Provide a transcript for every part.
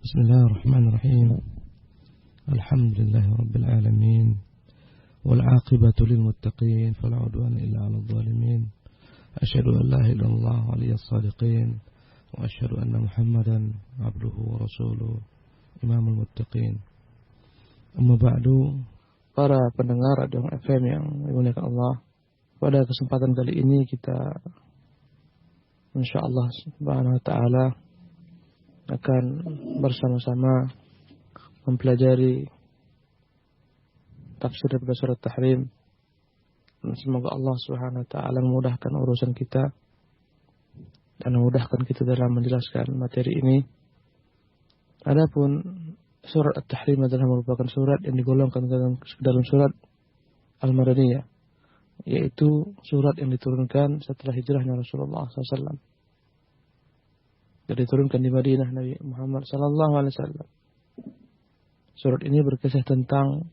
بسم الله الرحمن الرحيم. الحمد لله رب العالمين، والعاقبة للمتقين فلا عدوان إلا على الظالمين. أشهد أن لا إله إلا الله ولي الصادقين، وأشهد أن محمدا عبده ورسوله إمام المتقين. أما بعد. Para pendengar Radio FM yang dimuliakan Allah, pada kesempatan kali ini kita insyaallah subhanahu wa ta'ala akan bersama-sama mempelajari tafsir daripada surat Tahrim. Dan semoga Allah subhanahu wa ta'ala memudahkan urusan kita dan memudahkan kita dalam menjelaskan materi ini. Adapun surat At-Tahrim adalah merupakan surat yang digolongkan dalam surat Al-Madaniyah, yaitu surat yang diturunkan setelah hijrahnya Rasulullah SAW. Dan diturunkan di Madinah Nabi Muhammad SAW. Surat ini berkisah tentang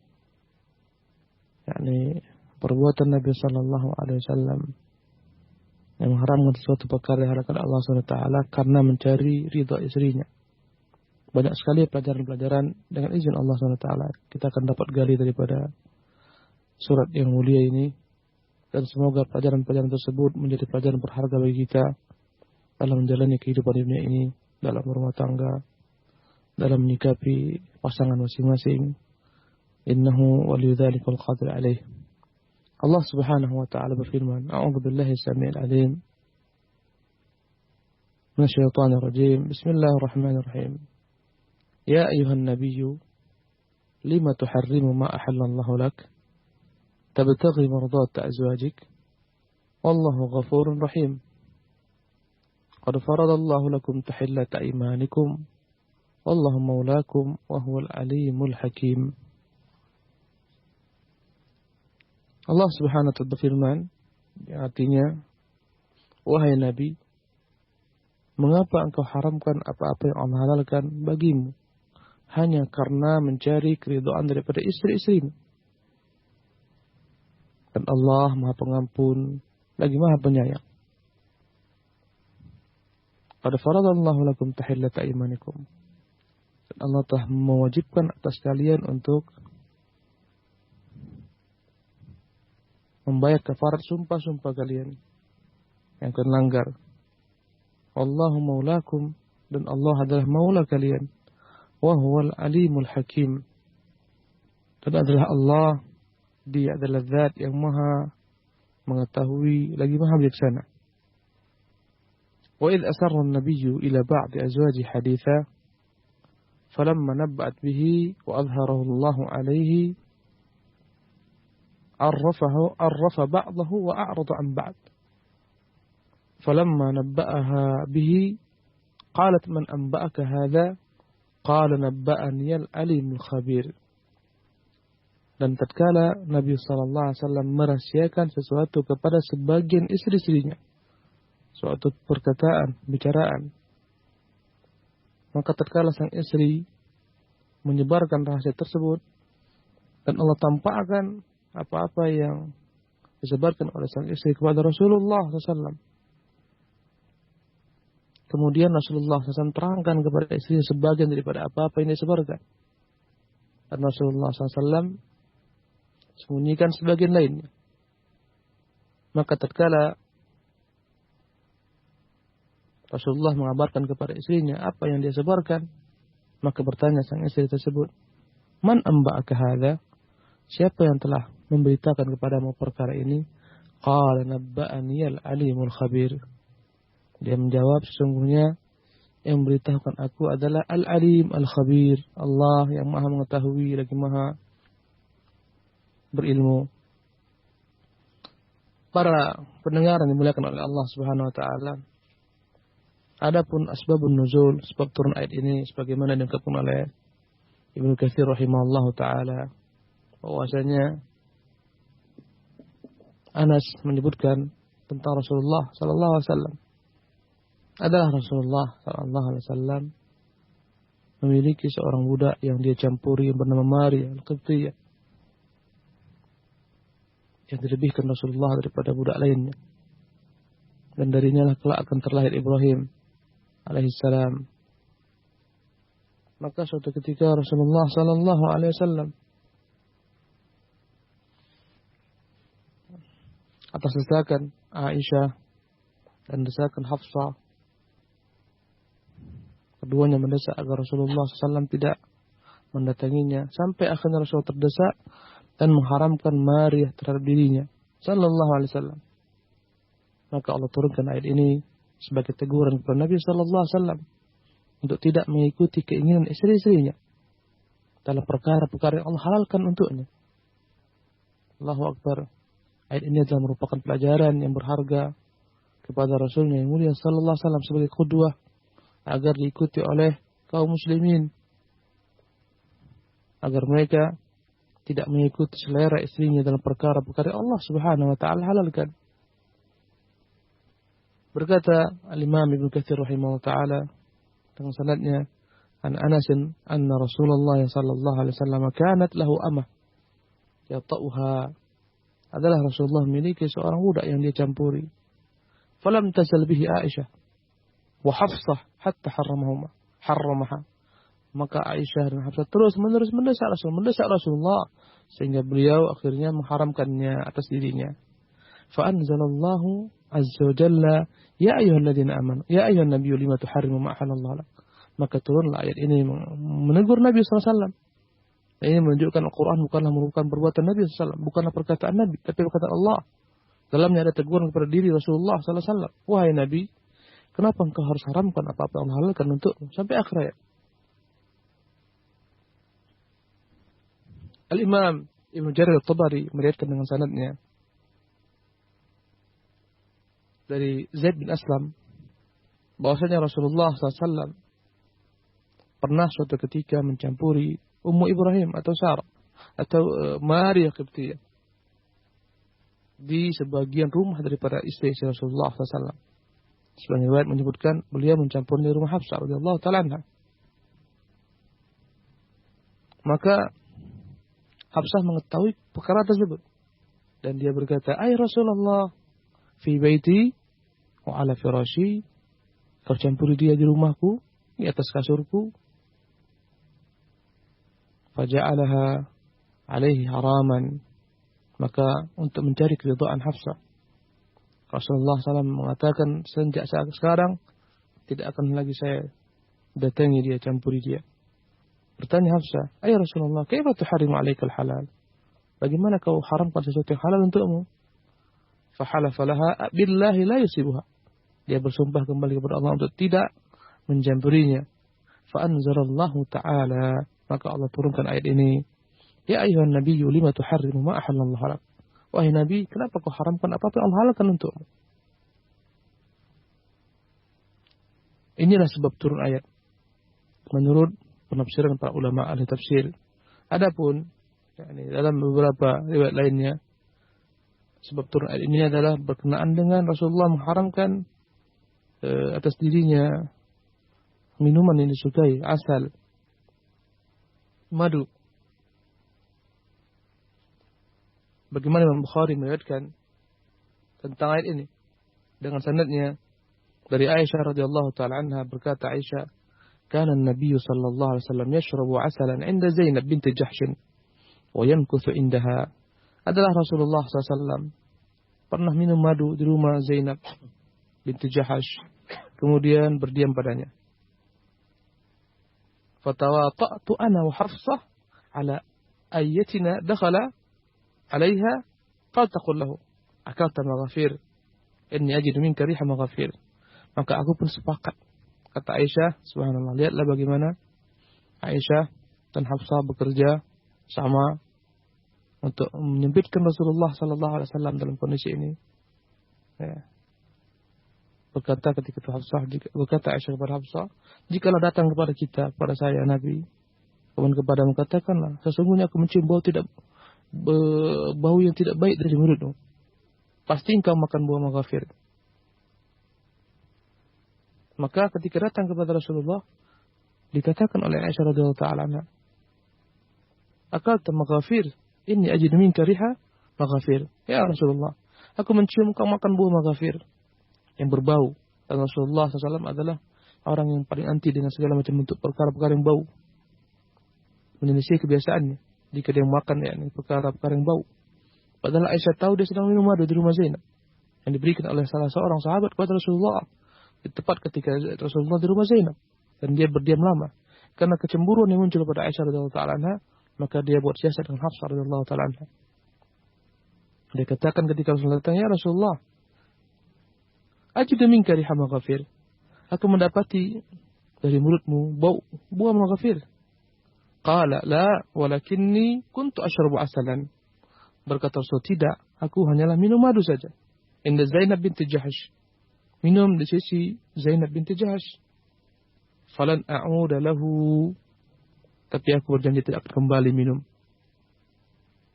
perbuatan Nabi SAW yang mengharamkan sesuatu perkara yang diharamkan Allah SWT karena mencari ridha istrinya. Banyak sekali pelajaran-pelajaran dengan izin Allah SWT kita akan dapat gali daripada surat yang mulia ini, dan semoga pelajaran-pelajaran tersebut menjadi pelajaran berharga bagi kita dalam menjalani kehidupan dunia ini, dalam berumah tangga, dalam menyikapi pasangan masing-masing. Innahu waliyudzalikal qadir alaih. Allah Subhanahu wa ta'ala berfirman, A'udzu billahi samii'il 'aliim minasyaitonir rajiim. Bismillahirrahmanirrahim. Ya ayyuhan nabiyyu lima tuharrimu ma ahallallahu lak tabtaghi mardata azwajik wallahu ghafurur rahim. Qad faradallahu lakum tahillata aymanikum wallahu maulakum wa huwal alimul hakim. Allah Subhanahu wa ta'ala berfirman, yang artinya, wahai Nabi, mengapa engkau haramkan apa-apa yang Allah halalkan bagimu hanya karena mencari keridhaan daripada istri-istrimu? Dan Allah Maha Pengampun lagi Maha Penyayang. Qad faradallahu lakum tahillata aymanikum. Dan Allah telah mewajibkan atas kalian untuk membayar kafarat sumpah-sumpah kalian yang kalian langgar. Wallahu maulakum, dan Allah adalah maula kalian. Wa huwal alimul hakim. Dan adalah Allah, Dia adalah zat yang maha mengetahui lagi maha bijaksana. Wa idh asarra an-nabiyyu ila ba'di azwaji haditha falamma nabba'at bihi wa adhharahu Allah alayhi عرف بعضه وأعرض عن بعض فلما نبأها به قالت من أنبأك هذا قال نبأني العليم الخبير. Dan tatkala Nabi SAW merahasiakan sesuatu kepada sebagian istri-istrinya, suatu perkataan, bicaraan, maka tatkala sang istri menyebarkan rahasia tersebut dan Allah tampakkan apa-apa yang disebarkan oleh sang istri kepada Rasulullah SAW. Kemudian Rasulullah SAW terangkan kepada istri sebagian daripada apa-apa yang disebarkan. Dan Rasulullah SAW sembunyikan sebagian lainnya. Maka tatkala Rasulullah mengabarkan kepada istrinya apa yang dia sebarkan, maka bertanya sang istri tersebut, Man amba'aka hadza? Siapa yang telah memberitakan kepadamu perkara ini? Qala nabba'aniyal alimul khabir. Dia menjawab, sesungguhnya yang memberitahukan aku adalah al-alim al-khabir, Allah yang maha mengetahui lagi maha berilmu. Para pendengar yang dimuliakan oleh Allah Subhanahu wa ta'ala, adapun asbabun nuzul, sebab turun ayat ini sebagaimana diungkapkan oleh Ibnu Katsir rahimahullahu ta'ala, bahwasanya Anas menyebutkan tentang Rasulullah sallallahu alaihi wasallam, adalah Rasulullah sallallahu alaihi wasallam memiliki seorang budak yang dia campuri yang bernama Maria al-Qibtiyah, yang dilebihkan Rasulullah daripada budak lainnya. Dan darinya lah kelak akan terlahir Ibrahim alaihissalam. Maka suatu ketika Rasulullah sallallahu alaihi wasallam atas desakan Aisyah dan desakan Hafsah, keduanya mendesak agar Rasulullah SAW tidak mendatanginya, sampai akhirnya Rasul terdesak dan mengharamkan mariyah terhadap dirinya sallallahu alaihi wasallam. Maka Allah turunkan ayat ini sebagai teguran kepada Nabi sallallahu alaihi wasallam untuk tidak mengikuti keinginan istri-istrinya dalam perkara-perkara yang Allah halalkan untuknya. Allahu Akbar. Ayat ini adalah merupakan pelajaran yang berharga kepada Rasulnya yang mulia sallallahu alaihi wasallam sebagai qudwah agar diikuti oleh kaum muslimin, agar mereka tidak mengikuti selera istrinya dalam perkara-perkara Allah Subhanahu wa taala halalkan. Berkata Al-Imam Ibnu Katsir rahimahullah taala dengan sanadnya an Anas anna Rasulullah sallallahu alaihi wasallam kanat lahu amah yata'uha, adalah Rasulullah memiliki seorang budak yang dia campuri. Falam tazal bihi Aisyah wa Hafsah hatta harramaha. Maka Aisyah dan Hafsah terus-menerus mendesak Rasulullah sehingga beliau akhirnya mengharamkannya atas dirinya. Fa anzalallahu azza wa jalla ya ayyuhalladzina amanu ya ayyuhan nabiyyu lima tuharrimu ma ahallallahu lak. Maka turunlah ayat ini menegur Nabi sallallahu alaihi wasallam. Ini menunjukkan Al-Quran bukanlah merupakan perbuatan Nabi SAW, bukanlah perkataan Nabi, tapi perkataan Allah. Dalamnya ada teguran kepada diri Rasulullah SAW. Wahai Nabi, kenapa engkau harus haramkan apa-apa yang Allah halalkan untukmu? Sampai akhir ayat. Al-Imam Ibnu Jarir At-Tabari meriwayatkan dengan sanadnya dari Zaid bin Aslam bahwasanya Rasulullah SAW pernah suatu ketika mencampuri Ummu Ibrahim atau Sarah atau Maria Qibtiyah di sebagian rumah daripada istri Rasulullah SAW. Sebagian riwayat menyebutkan beliau mencampur di rumah Hafsah radhiyallahu taala anha. Maka Hafsah mengetahui perkara tersebut dan dia berkata, "Ai Rasulullah, fi baiti wa ala firashi." Kau campuri dia di rumahku, di atas kasurku. Faja'alaha alaihi haraman. Maka untuk mencari keridhaan Hafsah, Rasulullah SAW mengatakan, sejak saat sekarang tidak akan lagi saya datangi dia, campuri dia. Bertanya Hafsah, "Ay Rasulullah, kaifa tuharrimu alaikal halal?" Bagaimana kau haramkan sesuatu yang halal untukmu? Fahalafa laha billahi la yusibuha. Dia bersumpah kembali kepada Allah untuk tidak mencampurinya. Fa anzalallahu ta'ala, maka Allah turunkan ayat ini. Ya ayuhan nabiyyu lima tuharrimu ma ahallallahu lak. Wahai Nabi, kenapa kau haramkan apa-apa yang Allah halalkan untukmu? Inilah sebab turun ayat menurut penafsiran para ulama ahli tafsir. Adapun dalam beberapa riwayat lainnya, sebab turun ayat ini adalah berkenaan dengan Rasulullah mengharamkan atas dirinya minuman yang disukai, asal, madu. Bagaimana Imam Bukhari meriwayatkan tentang ayat ini dengan sanadnya dari Aisyah radhiyallahu taala anha, berkata Aisyah, "Kana an-nabiy sallallahu alaihi wasallam yashrabu asalan 'inda Zainab binti Jahsh wa yamkuthu 'indaha." Adalah Rasulullah SAW pernah minum madu di rumah Zainab binti Jahash, kemudian berdiam padanya. Fatawata'tu ana wa Hafsah ala ayyatina dakhala alaiha faltaqul lahu akalta maghafir inni ajidu minka riha maghafir. Maka aku pun sepakat, kata Aisyah, subhanallah, lihatlah bagaimana Aisyah dan Hafsah bekerja sama untuk menyempitkan Rasulullah sallallahu alaihi wasallam dalam kondisi ini. Ya. Berkata ketika itu Hafsah, berkata Aisyah kepada Hafsah, "Jikalau datang kepada kita, kepada saya Nabi, kemudian kepadamu katakanlah, sesungguhnya aku mencium bau yang tidak baik dari mulutmu. Pasti engkau makan buah maghafir." Maka ketika datang kepada Rasulullah, dikatakan oleh Aisyah radhiyallahu taala anha, "Akalta maghafir, inni ajidu minka riha maghafir." Ya Rasulullah, aku mencium kau makan buah maghafir yang berbau. Dan Rasulullah SAW adalah orang yang paling anti dengan segala macam bentuk perkara-perkara yang bau. menyelisih kebiasaannya jika dia makan perkara-perkara yang bau. Padahal Aisyah tahu dia sedang minum madu di rumah Zainab yang diberikan oleh salah seorang sahabat kepada Rasulullah tepat ketika Rasulullah di rumah Zainab, dan dia berdiam lama karena kecemburuan yang muncul pada Aisyah radhiyallahu taala anha, maka dia buat siasat dengan Hafsah radhiyallahu taala anha. Dia katakan ketika Rasulullah datang, "Ya Rasulullah, ajidu minka riha maghafir." Aku mendapati dari mulutmu bau buah maghafir. Qala la walakinni kuntu ashrabu asalan. Berkata Rasul, tidak, aku hanyalah minum madu saja. Inda Zainab binti Jahash. Minum di sisi Zainab binti Jahash. Falan a'uda lahu. Tapi aku berjanji tidak akan kembali minum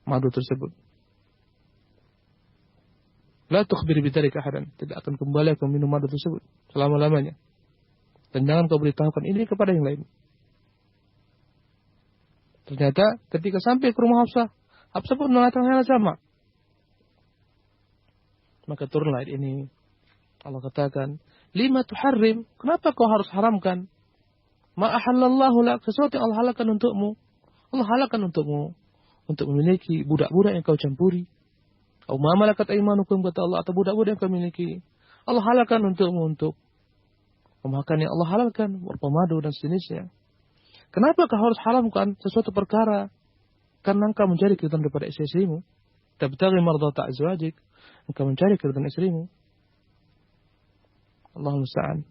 madu tersebut. La tukhbir bidzalika ahadan. Tidak akan kembali aku minum madu tersebut selama-lamanya. Dan jangan kau beritahukan ini kepada yang lain. Ternyata ketika sampai ke rumah Hafsah, Hafsah pun mengatakan hal sama. Maka turunlah ayat ini. Allah katakan, "Lima tuharrim?" Kenapa kau harus haramkan? Ma ahallallahu lak, sesuatu yang Allah halalkan untukmu. Allah halalkan untukmu untuk memiliki budak-budak yang kau campuri. Atau ma malakat aymanukum, kata Allah, atau budak-budak yang kau miliki. Allah halalkan untukmu untuk memakan yang Allah halalkan, berpemadu dan sejenisnya. Kenapa kau harus haramkan sesuatu perkara? Karena engkau mencari keridhaan daripada istri-istrimu. Tabtaghi mardata azwajik, engkau mencari keridhaan istrimu. Allahu musta'an.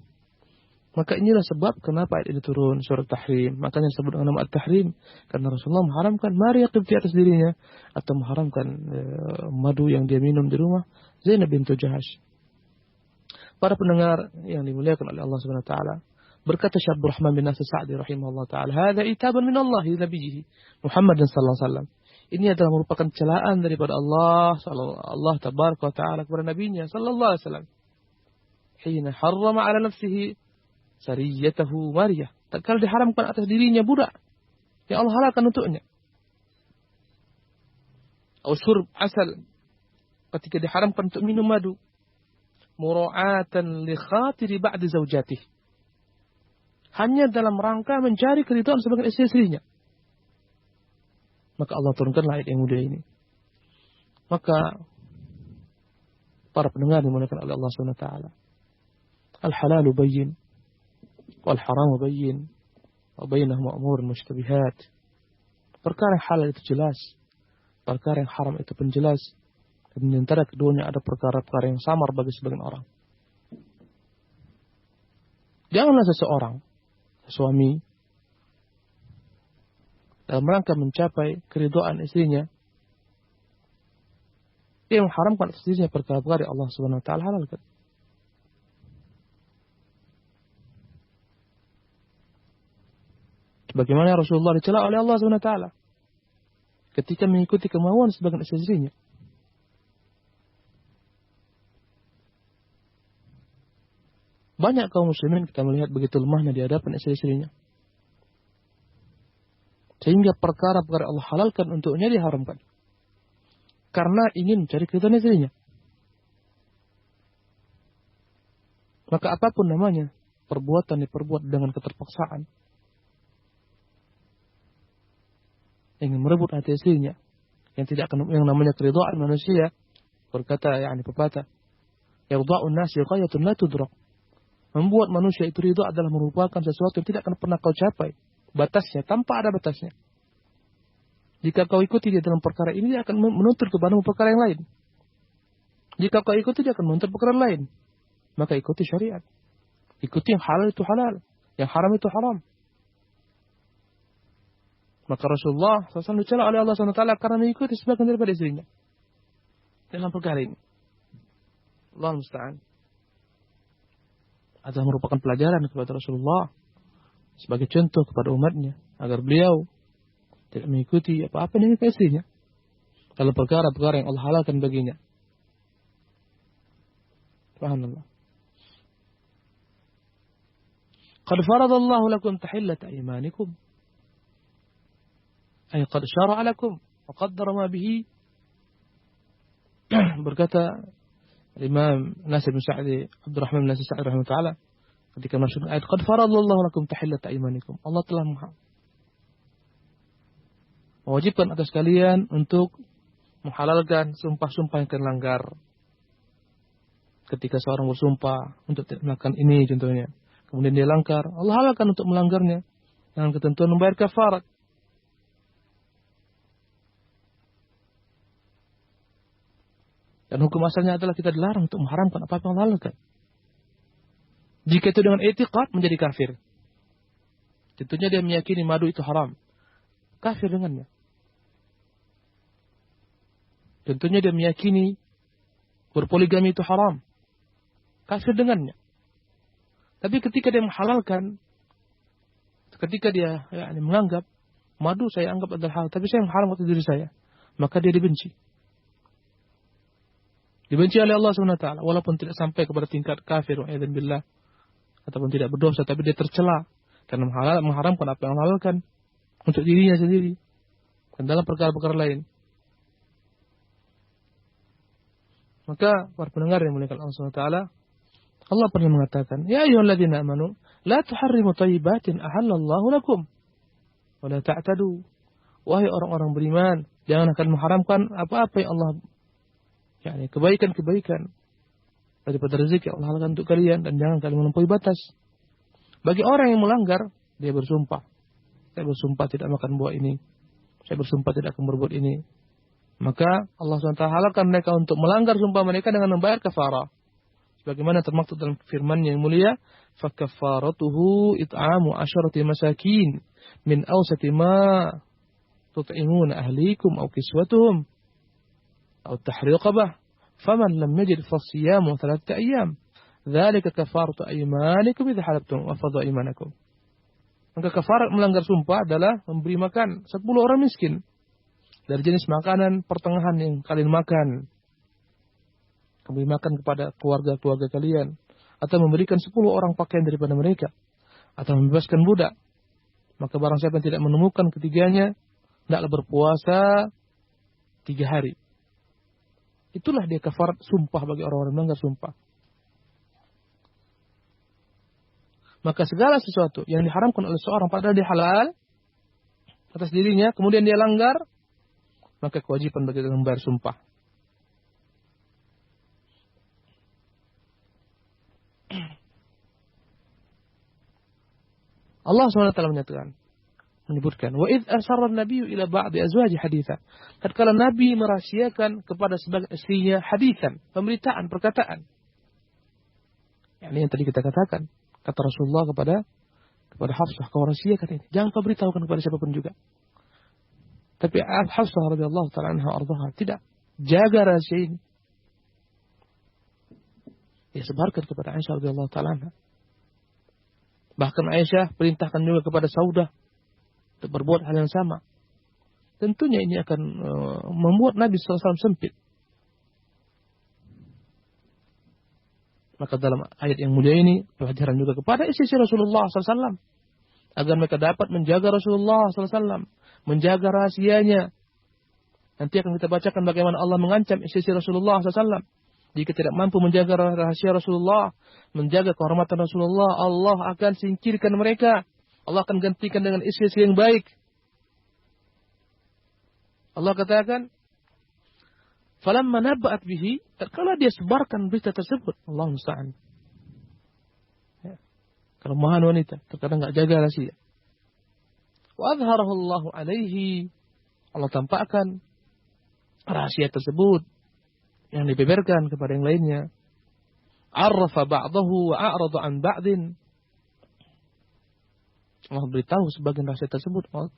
Maka inilah sebab kenapa ayat ini turun, surat Tahrim. Makanya disebut dengan nama At-Tahrim, karena Rasulullah mengharamkan mari yaqib di atas dirinya, atau mengharamkan madu yang dia minum di rumah Zainab bintu Jahash. Para pendengar yang dimuliakan oleh Allah Subhanahu wa taala, berkata Syekh Abdul Rahman bin Nasir Sa'di rahimahullah taala, "Hadza itaban min Allah li nabiyhi Muhammad sallallahu alaihi wasallam." Ini adalah merupakan celaan daripada Allah tabaraka wa taala kepada nabinya sallallahu alaihi wasallam. Hina harrama ala nafsihi sariyatahu Maryah. Tatkala diharamkan atas dirinya budak yang Allah halalkan untuknya. Atau syurb asal, ketika diharamkan untuk minum madu. Mura'atan li khatiri ba'di zawjatih. Hanya dalam rangka mencari keridhaan sebagai istri-istrinya. Maka Allah turunkan ayat yang mulia ini. Maka para pendengar dimuliakan oleh Allah Subhanahu wa taala. Al-halalu bayyin wal haramu bayyin wa bainahuma umurun mushtabihat. Perkara yang halal itu jelas, perkara yang haram itu pun jelas. Dan di antara keduanya ada perkara-perkara yang samar bagi sebagian orang. Janganlah seseorang, suami, dalam rangka mencapai keridhaan istrinya, dia mengharamkan atas dirinya perkara-perkara yang Allah Subhanahu wa taala halalkan. Bagaimana Rasulullah dicela oleh Allah Subhanahu wa taala ketika mengikuti kemauan sebagian istri-istrinya. Banyak kaum muslimin kita melihat begitu lemahnya di hadapan istri-istrinya. Sehingga perkara-perkara Allah halalkan untuknya diharamkan. Karena ingin mencari keridhaan istrinya. Maka apapun namanya, perbuatan diperbuat dengan keterpaksaan. Ingin merebut hati istrinya. Yang tidak akan, yang namanya keridhaan manusia. Berkata pepatah, "Yarda'un nasi ghayatun la tudrak." Membuat manusia itu ridha adalah merupakan sesuatu yang tidak akan pernah kau capai batasnya, tanpa ada batasnya. Jika kau ikuti dia dalam perkara ini, dia akan menuntut kepadamu perkara yang lain. Jika kau ikuti, dia akan menuntut perkara lain. Maka ikuti syariat. Ikuti yang halal itu halal, yang haram itu haram. Maka Rasulullah SAW dicela oleh Allah SWT karena mengikuti sebagian daripada istrinya dalam perkara ini. Allah musta'an. Adalah merupakan pelajaran kepada Rasulullah sebagai contoh kepada umatnya agar beliau tidak mengikuti apa-apa dengan istrinya dalam perkara-perkara yang Allah halalkan baginya. Subhanallah. Qad faradallahu lakum tahillata aymanikum. Ay qad syara'a lakum wa qaddara ma bihi. Berkata Imam Nasir bin Sa'di, Abdul Rahman bin Nasir Sa'di rahimahullah ta'ala, ketika masuk ayat qad faradallahu lakum tahillata aymanikum. Allah telah mewajibkan atas kalian untuk menghalalkan sumpah-sumpah yang kalian langgar. Ketika seorang bersumpah untuk tidak melakukan ini contohnya, kemudian dia langgar, Allah halalkan untuk melanggarnya dengan ketentuan membayar kafarat. Dan hukum asalnya adalah kita dilarang untuk mengharamkan apa-apa yang Allah halalkan. Jika itu dengan i'tiqad menjadi kafir. Tentunya dia meyakini madu itu haram. Kafir dengannya. Tentunya dia meyakini berpoligami itu haram. Kafir dengannya. Tapi ketika dia menghalalkan, ketika dia menganggap madu saya anggap adalah halal, tapi saya mengharam untuk diri saya, maka dia dibenci. Dibenci oleh Allah SWT, walaupun tidak sampai kepada tingkat kafir, wa'idhan billah, ataupun tidak berdosa, tapi dia tercela karena mengharamkan apa yang halalkan untuk dirinya sendiri dan dalam perkara-perkara lain. Maka para pendengar yang muliakan Allah SWT, Allah pernah mengatakan, Ya ayyuhalladzina amanu, la tuharrimu thayyibatin ahallallahu lakum, wa la ta'tadu. Wahai orang-orang beriman, jangan akan mengharamkan apa-apa yang Allah, kebaikan-kebaikan daripada rezeki yang Allah halalkan untuk kalian, dan jangan kalian melampaui batas. Bagi orang yang melanggar, dia bersumpah. Saya bersumpah tidak makan buah ini. Saya bersumpah tidak akan berbuat ini. Maka Allah SWT halalkan mereka untuk melanggar sumpah mereka dengan membayar kafarah. Sebagaimana termaktub dalam firman yang mulia, فَكَفَّارَتُهُ إِطْعَامُ عَشَرَةِ مَسَاكِينَ مِنْ أَوْسَطِ مَا تُطْعِمُونَ أَهْلِيكُمْ أَوْ كِسْوَتُهُمْ أَوْ تَحْرِيرُ رَقَبَةٍ فَمَنْ لَمْ يَجِدْ فَصِيَامُ 3 أَيَّامٍ ذَلِكَ كَفَّارَةُ أَيْمَانِكُمْ إِذَا حَلَفْتُمْ وَفَضَّ أَيْمَانَكُمْ. Maka kafarat melanggar sumpah adalah memberi makan 10 orang miskin dari jenis makanan pertengahan yang kalian makan. Memberi makan kepada keluarga-keluarga kalian, atau memberikan 10 orang pakaian daripada mereka, atau membebaskan budak. Maka barang siapa yang tidak menemukan ketiganya, hendaklah berpuasa 3 hari. Itulah dia kafarat sumpah bagi orang-orang melanggar sumpah. Maka segala sesuatu yang diharamkan oleh seorang padahal dia halal atas dirinya, kemudian dia langgar, maka kewajiban bagi dia membayar sumpah. Allah SWT menyebutkan, wa idz arsara an-nabiyyu ila ba'di azwaji haditsan. Tatkala Nabi merahasiakan kepada sebagian istrinya haditsan, pemberitaan, perkataan. Yang tadi kita katakan, kata Rasulullah kepada Hafsah, kau rahasiakan ini, jangan kau beritahukan kepada siapapun juga. Tapi Hafsah radhiyallahu ta'ala anha ardhaha tidak, jaga rahasia ini. Dia sebarkan kepada Aisyah radhiyallahu ta'ala anha. Bahkan Aisyah perintahkan juga kepada Saudah untuk berbuat hal yang sama. Tentunya ini akan membuat Nabi SAW sempit. Maka dalam ayat yang mulia ini pelajaran juga kepada istri Rasulullah SAW agar mereka dapat menjaga Rasulullah SAW, menjaga rahasianya. Nanti akan kita bacakan bagaimana Allah mengancam istri Rasulullah SAW. Jika tidak mampu menjaga rahasia Rasulullah, menjaga kehormatan Rasulullah, Allah akan singkirkan mereka. Allah akan gantikan dengan istri yang baik. Allah katakan, falamma nabba'at bihi, tatkala dia sebarkan berita tersebut, Allah musta'an. Ya. Kelemahan wanita, terkadang enggak jaga rahasia. Wa adharahu Allah alaihi, Allah tampakkan rahasia tersebut yang dibeberkan kepada yang lainnya. Arrafa ba'dahu wa a'rada an ba'din. Allah beritahu sebagian rahasia tersebut, Allah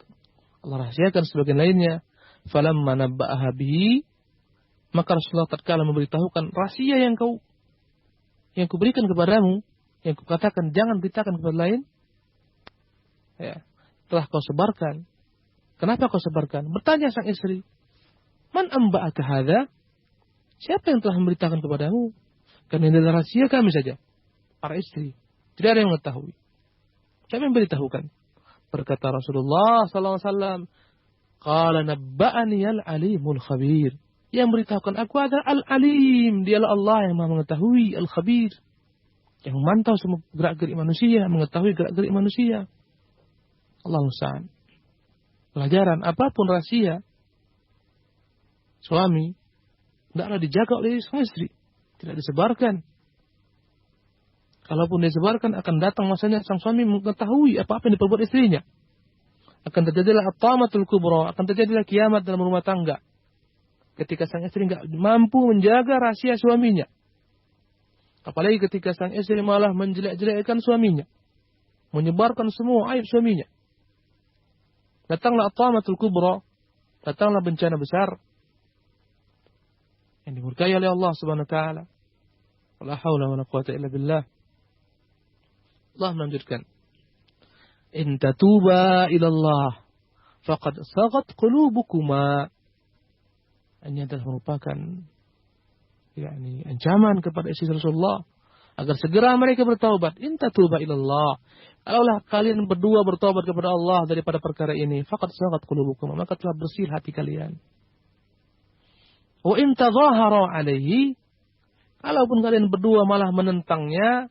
rahasiakan sebagian lainnya. Falamma nabba'aha bihi, maka Rasulullah tatkala memberitahukan rahasia yang kuberikan kepadamu, yang kukatakan jangan beritakan kepada lain, ya, telah kau sebarkan. Kenapa kau sebarkan? Bertanya sang istri, man amba'aka hadza? Siapa yang telah memberitakan kepadamu? Karena ini adalah rahasia kami saja, para istri. Tidak ada yang mengetahui. Siapa yang memberitahukan? Berkata Rasulullah SAW, qala nabba'ani al-alimul khabir. Yang memberitahukan aku adalah al-alim. Dialah Allah yang maha mengetahui, al-khabir. Yang memantau semua gerak-gerik manusia, mengetahui gerak-gerik manusia. Allah musta'an. Pelajaran apapun rahasia suami tidaklah dijaga oleh sang istri, tidak disebarkan. Kalaupun disebarkan akan datang masanya sang suami mengetahui apa-apa yang diperbuat istrinya. Akan terjadilah at-tamatul kubra, akan terjadilah kiamat dalam rumah tangga. Ketika sang istri tidak mampu menjaga rahasia suaminya. Apalagi ketika sang istri malah menjelek-jelekkan suaminya. Menyebarkan semua aib suaminya. Datanglah at-tamatul kubra, datanglah bencana besar yang dimurkai oleh Allah Subhanahu wa taala. La haula wala quwata illa billah. Allah melanjutkan, "In tatuba ila Allah faqad sagat qulubukuma." Ini adalah merupakan ancaman kepada istri Rasulullah agar segera mereka bertaubat. In tatuba ila Allah. Kalaulah kalian berdua bertaubat kepada Allah daripada perkara ini, faqad sagat qulubukuma, maka telah bersih hati kalian. Wa in tadhahara alaihi, kalaupun kalian berdua malah menentangnya,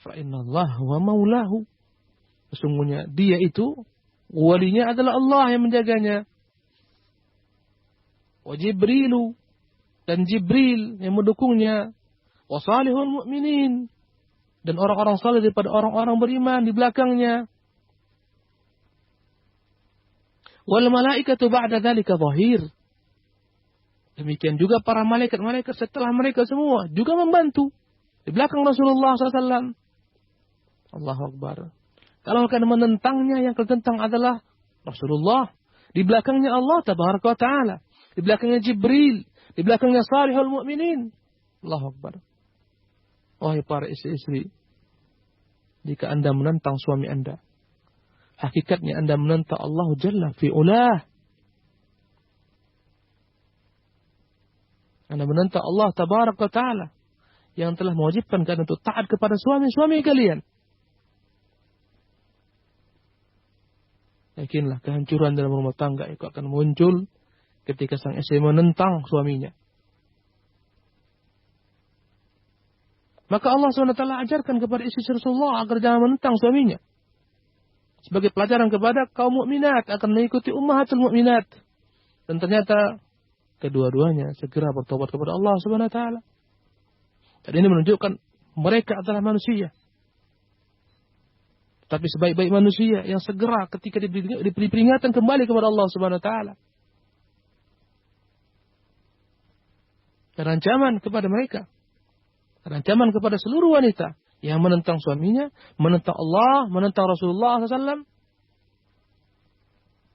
fa innallaha huwa maulahu. Sesungguhnya dia itu walinya adalah Allah yang menjaganya. Wa Jibrilu, dan Jibril yang mendukungnya. Wa salihul mu'minin, dan orang-orang saleh daripada orang-orang beriman di belakangnya. Wal malaikatu ba'da dzalika zahir. Demikian juga para malaikat-malaikat setelah mereka semua juga membantu di belakang Rasulullah SAW. Allahu Akbar. Kalau kalian menentangnya, yang tertentang adalah Rasulullah. Di belakangnya Allah Tabaraka wa Ta'ala. Di belakangnya Jibril. Di belakangnya salihul mu'minin. Allahu Akbar. Wahai para istri-istri, jika Anda menentang suami Anda, hakikatnya Anda menentang Allah Jalla fi'ulah. Anda menentang Allah Tabaraka wa Ta'ala yang telah mewajibkan kalian untuk taat kepada suami-suami kalian. Yakinlah kehancuran dalam rumah tangga itu akan muncul ketika sang istri menentang suaminya. Maka Allah SWT ajarkan kepada istri Rasulullah agar jangan menentang suaminya. Sebagai pelajaran kepada kaum mukminat akan mengikuti ummahatul mukminat. Dan ternyata kedua-duanya segera bertobat kepada Allah Subhanahu wa taala. Dan ini menunjukkan mereka adalah manusia. Tapi sebaik-baik manusia yang segera ketika diberi peringatan kembali kepada Allah Subhanahu wa taala. Dan ancaman kepada mereka. Dan ancaman kepada seluruh wanita yang menentang suaminya, menentang Allah, menentang Rasulullah SAW.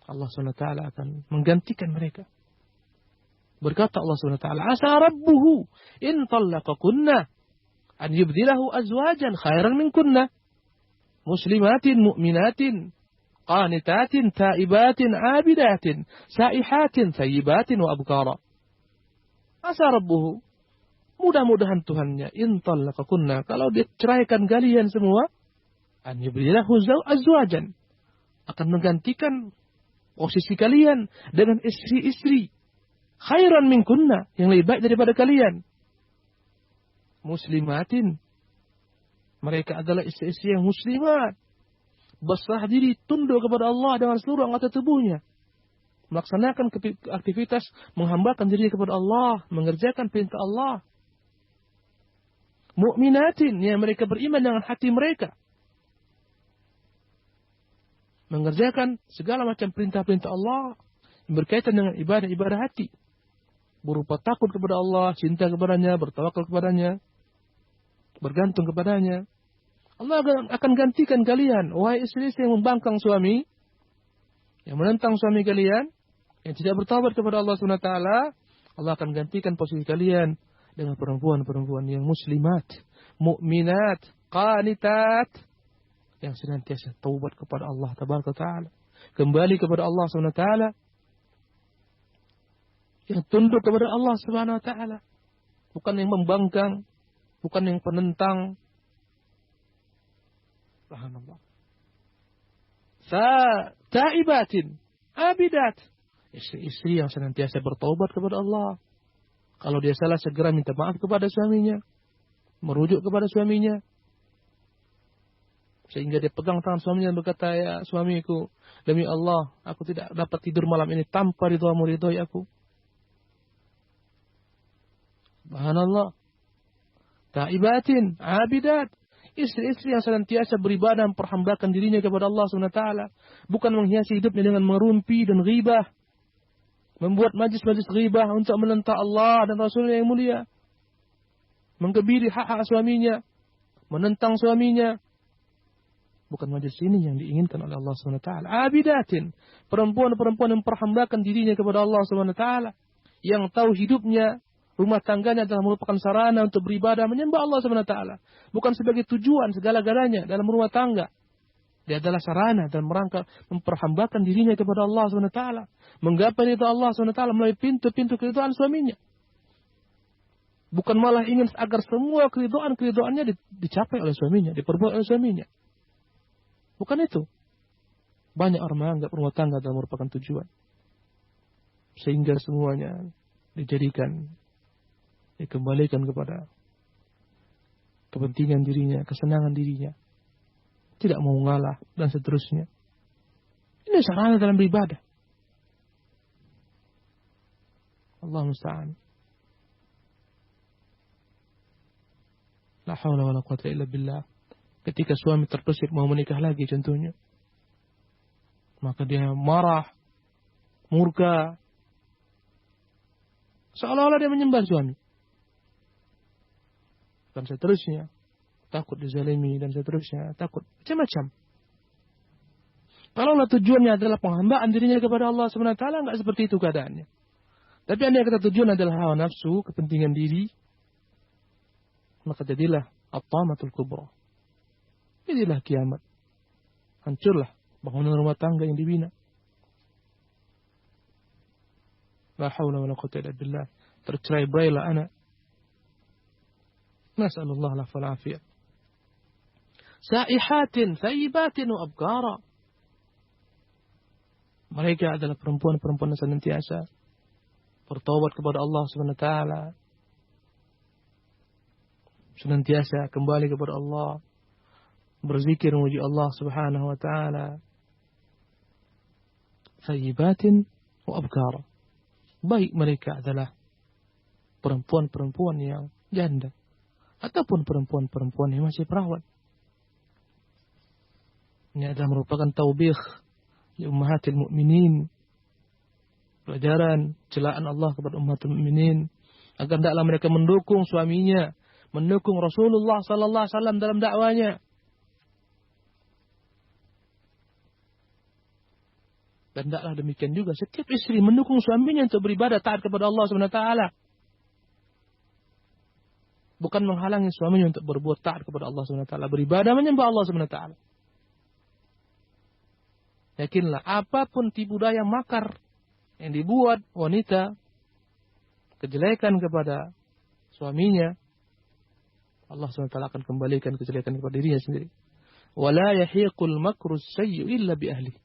Allah SWT akan menggantikan mereka. Berkata Allah SWT, "Asa rabbuhu in tallaqakunna an yubdilahu azwajan khairan minkunna muslimatin mu'minatin qanitatin taibatin abidatin saihatin thayyibatin wa abkara." Asa rabbuhu, mudah-mudahan Tuhannya, in tallaqakunna, kalau dia ceraikan kalian semua, an yubdilahu azwajan, akan menggantikan posisi kalian dengan istri-istri khairan minkunna, yang lebih baik daripada kalian. Muslimatin, mereka adalah istri-istri yang muslimat, berserah diri, tunduk kepada Allah dengan seluruh anggota tubuhnya, melaksanakan aktivitas menghambakan diri kepada Allah, mengerjakan perintah Allah. Mu'minatin, yang mereka beriman dengan hati mereka, mengerjakan segala macam perintah-perintah Allah yang berkaitan dengan ibadah-ibadah hati, berupa takut kepada Allah, cinta kepadanya, bertawakal kepadanya, bergantung kepadanya. Allah akan gantikan kalian, wahai istri-istri yang membangkang suami, yang menentang suami kalian, yang tidak bertaubat kepada Allah SWT, Allah akan gantikan posisi kalian dengan perempuan-perempuan yang muslimat, mukminat, qanitat, yang senantiasa taubat kepada Allah Tabaraka Ta'ala, kembali kepada Allah SWT, yang tunduk kepada Allah Subhanahu wa taala, bukan yang membangkang, bukan yang penentang. Subhanallah. Taibatin, abidat, istri-istri yang senantiasa bertobat kepada Allah. Kalau dia salah, segera minta maaf kepada suaminya, merujuk kepada suaminya. Sehingga dia pegang tangan suaminya dan berkata, ya suamiku, demi Allah, aku tidak dapat tidur malam ini tanpa ridhamu, ridhoi aku. Subhanallah. Taibatin, abidat. Istri-istri yang senantiasa beribadah memperhambakan dirinya kepada Allah SWT. Bukan menghiasi hidupnya dengan merumpi dan ghibah. Membuat majlis-majlis ghibah untuk menentang Allah dan Rasulnya yang mulia. Menggebiri hak-hak suaminya. Menentang suaminya. Bukan majlis ini yang diinginkan oleh Allah SWT. Abidatin. Perempuan-perempuan yang memperhambakan dirinya kepada Allah SWT. Yang tahu hidupnya, rumah tangganya adalah merupakan sarana untuk beribadah menyembah Allah SWT. Bukan sebagai tujuan segala-galanya dalam rumah tangga. Dia adalah sarana dalam rangka memperhambakan dirinya kepada Allah SWT. Menggapai ridha Allah SWT melalui pintu-pintu keridhaan suaminya. Bukan malah ingin agar semua keridhaannya dicapai oleh suaminya, diperbuat oleh suaminya. Bukan itu. Banyak orang menganggap rumah tangga adalah merupakan tujuan. Sehingga semuanya dikembalikan kepada kepentingan dirinya, kesenangan dirinya. Tidak mau ngalah dan seterusnya. Ini sarana dalam beribadah. Allah musta'an. La haula wala quwwata illa billah. Ketika suami terbesit mau menikah lagi contohnya, maka dia marah, murka, seolah-olah dia menyembah suami. Dan seterusnya, takut dizalimi dan seterusnya, takut macam-macam. Kalaulah tujuannya adalah penghambaan dirinya kepada Allah SWT, enggak seperti itu keadaannya. Tapi andai kata tujuan adalah hawa nafsu, kepentingan diri, maka jadilah at-tamatul kubra. Jadilah kiamat. Hancurlah bangunan rumah tangga yang dibina. La haula wala quwwata illa billah. Tercerai-berailah anak. Nas'alullah al-'afwa wal-'afiyah. Saihatin, thayyibatin wa abkara. Mereka adalah perempuan-perempuan yang senantiasa bertaubat kepada Allah SWT. Senantiasa kembali kepada Allah. Berzikir memuji Allah Subhanahu wa taala. Thayyibatin wa abkara. Baik mereka adalah perempuan-perempuan yang janda ataupun perempuan-perempuan yang masih perawan. Ini adalah merupakan taubih li ummahatil mu'minin. Pelajaran celaan Allah kepada ummatul mu'minin agar hendaklah mereka mendukung suaminya, mendukung Rasulullah sallallahu alaihi wasallam dalam dakwanya. Dan tidaklah demikian juga setiap istri mendukung suaminya untuk beribadah taat kepada Allah SWT. Bukan menghalangi suaminya untuk berbuat taat kepada Allah SWT. Beribadah menyembah Allah SWT. Yakinlah apapun tipu daya makar yang dibuat wanita kejelekan kepada suaminya, Allah SWT akan kembalikan kejelekan kepada dirinya sendiri. Wala yahiqul makru sayyi'u illa bi ahlihi.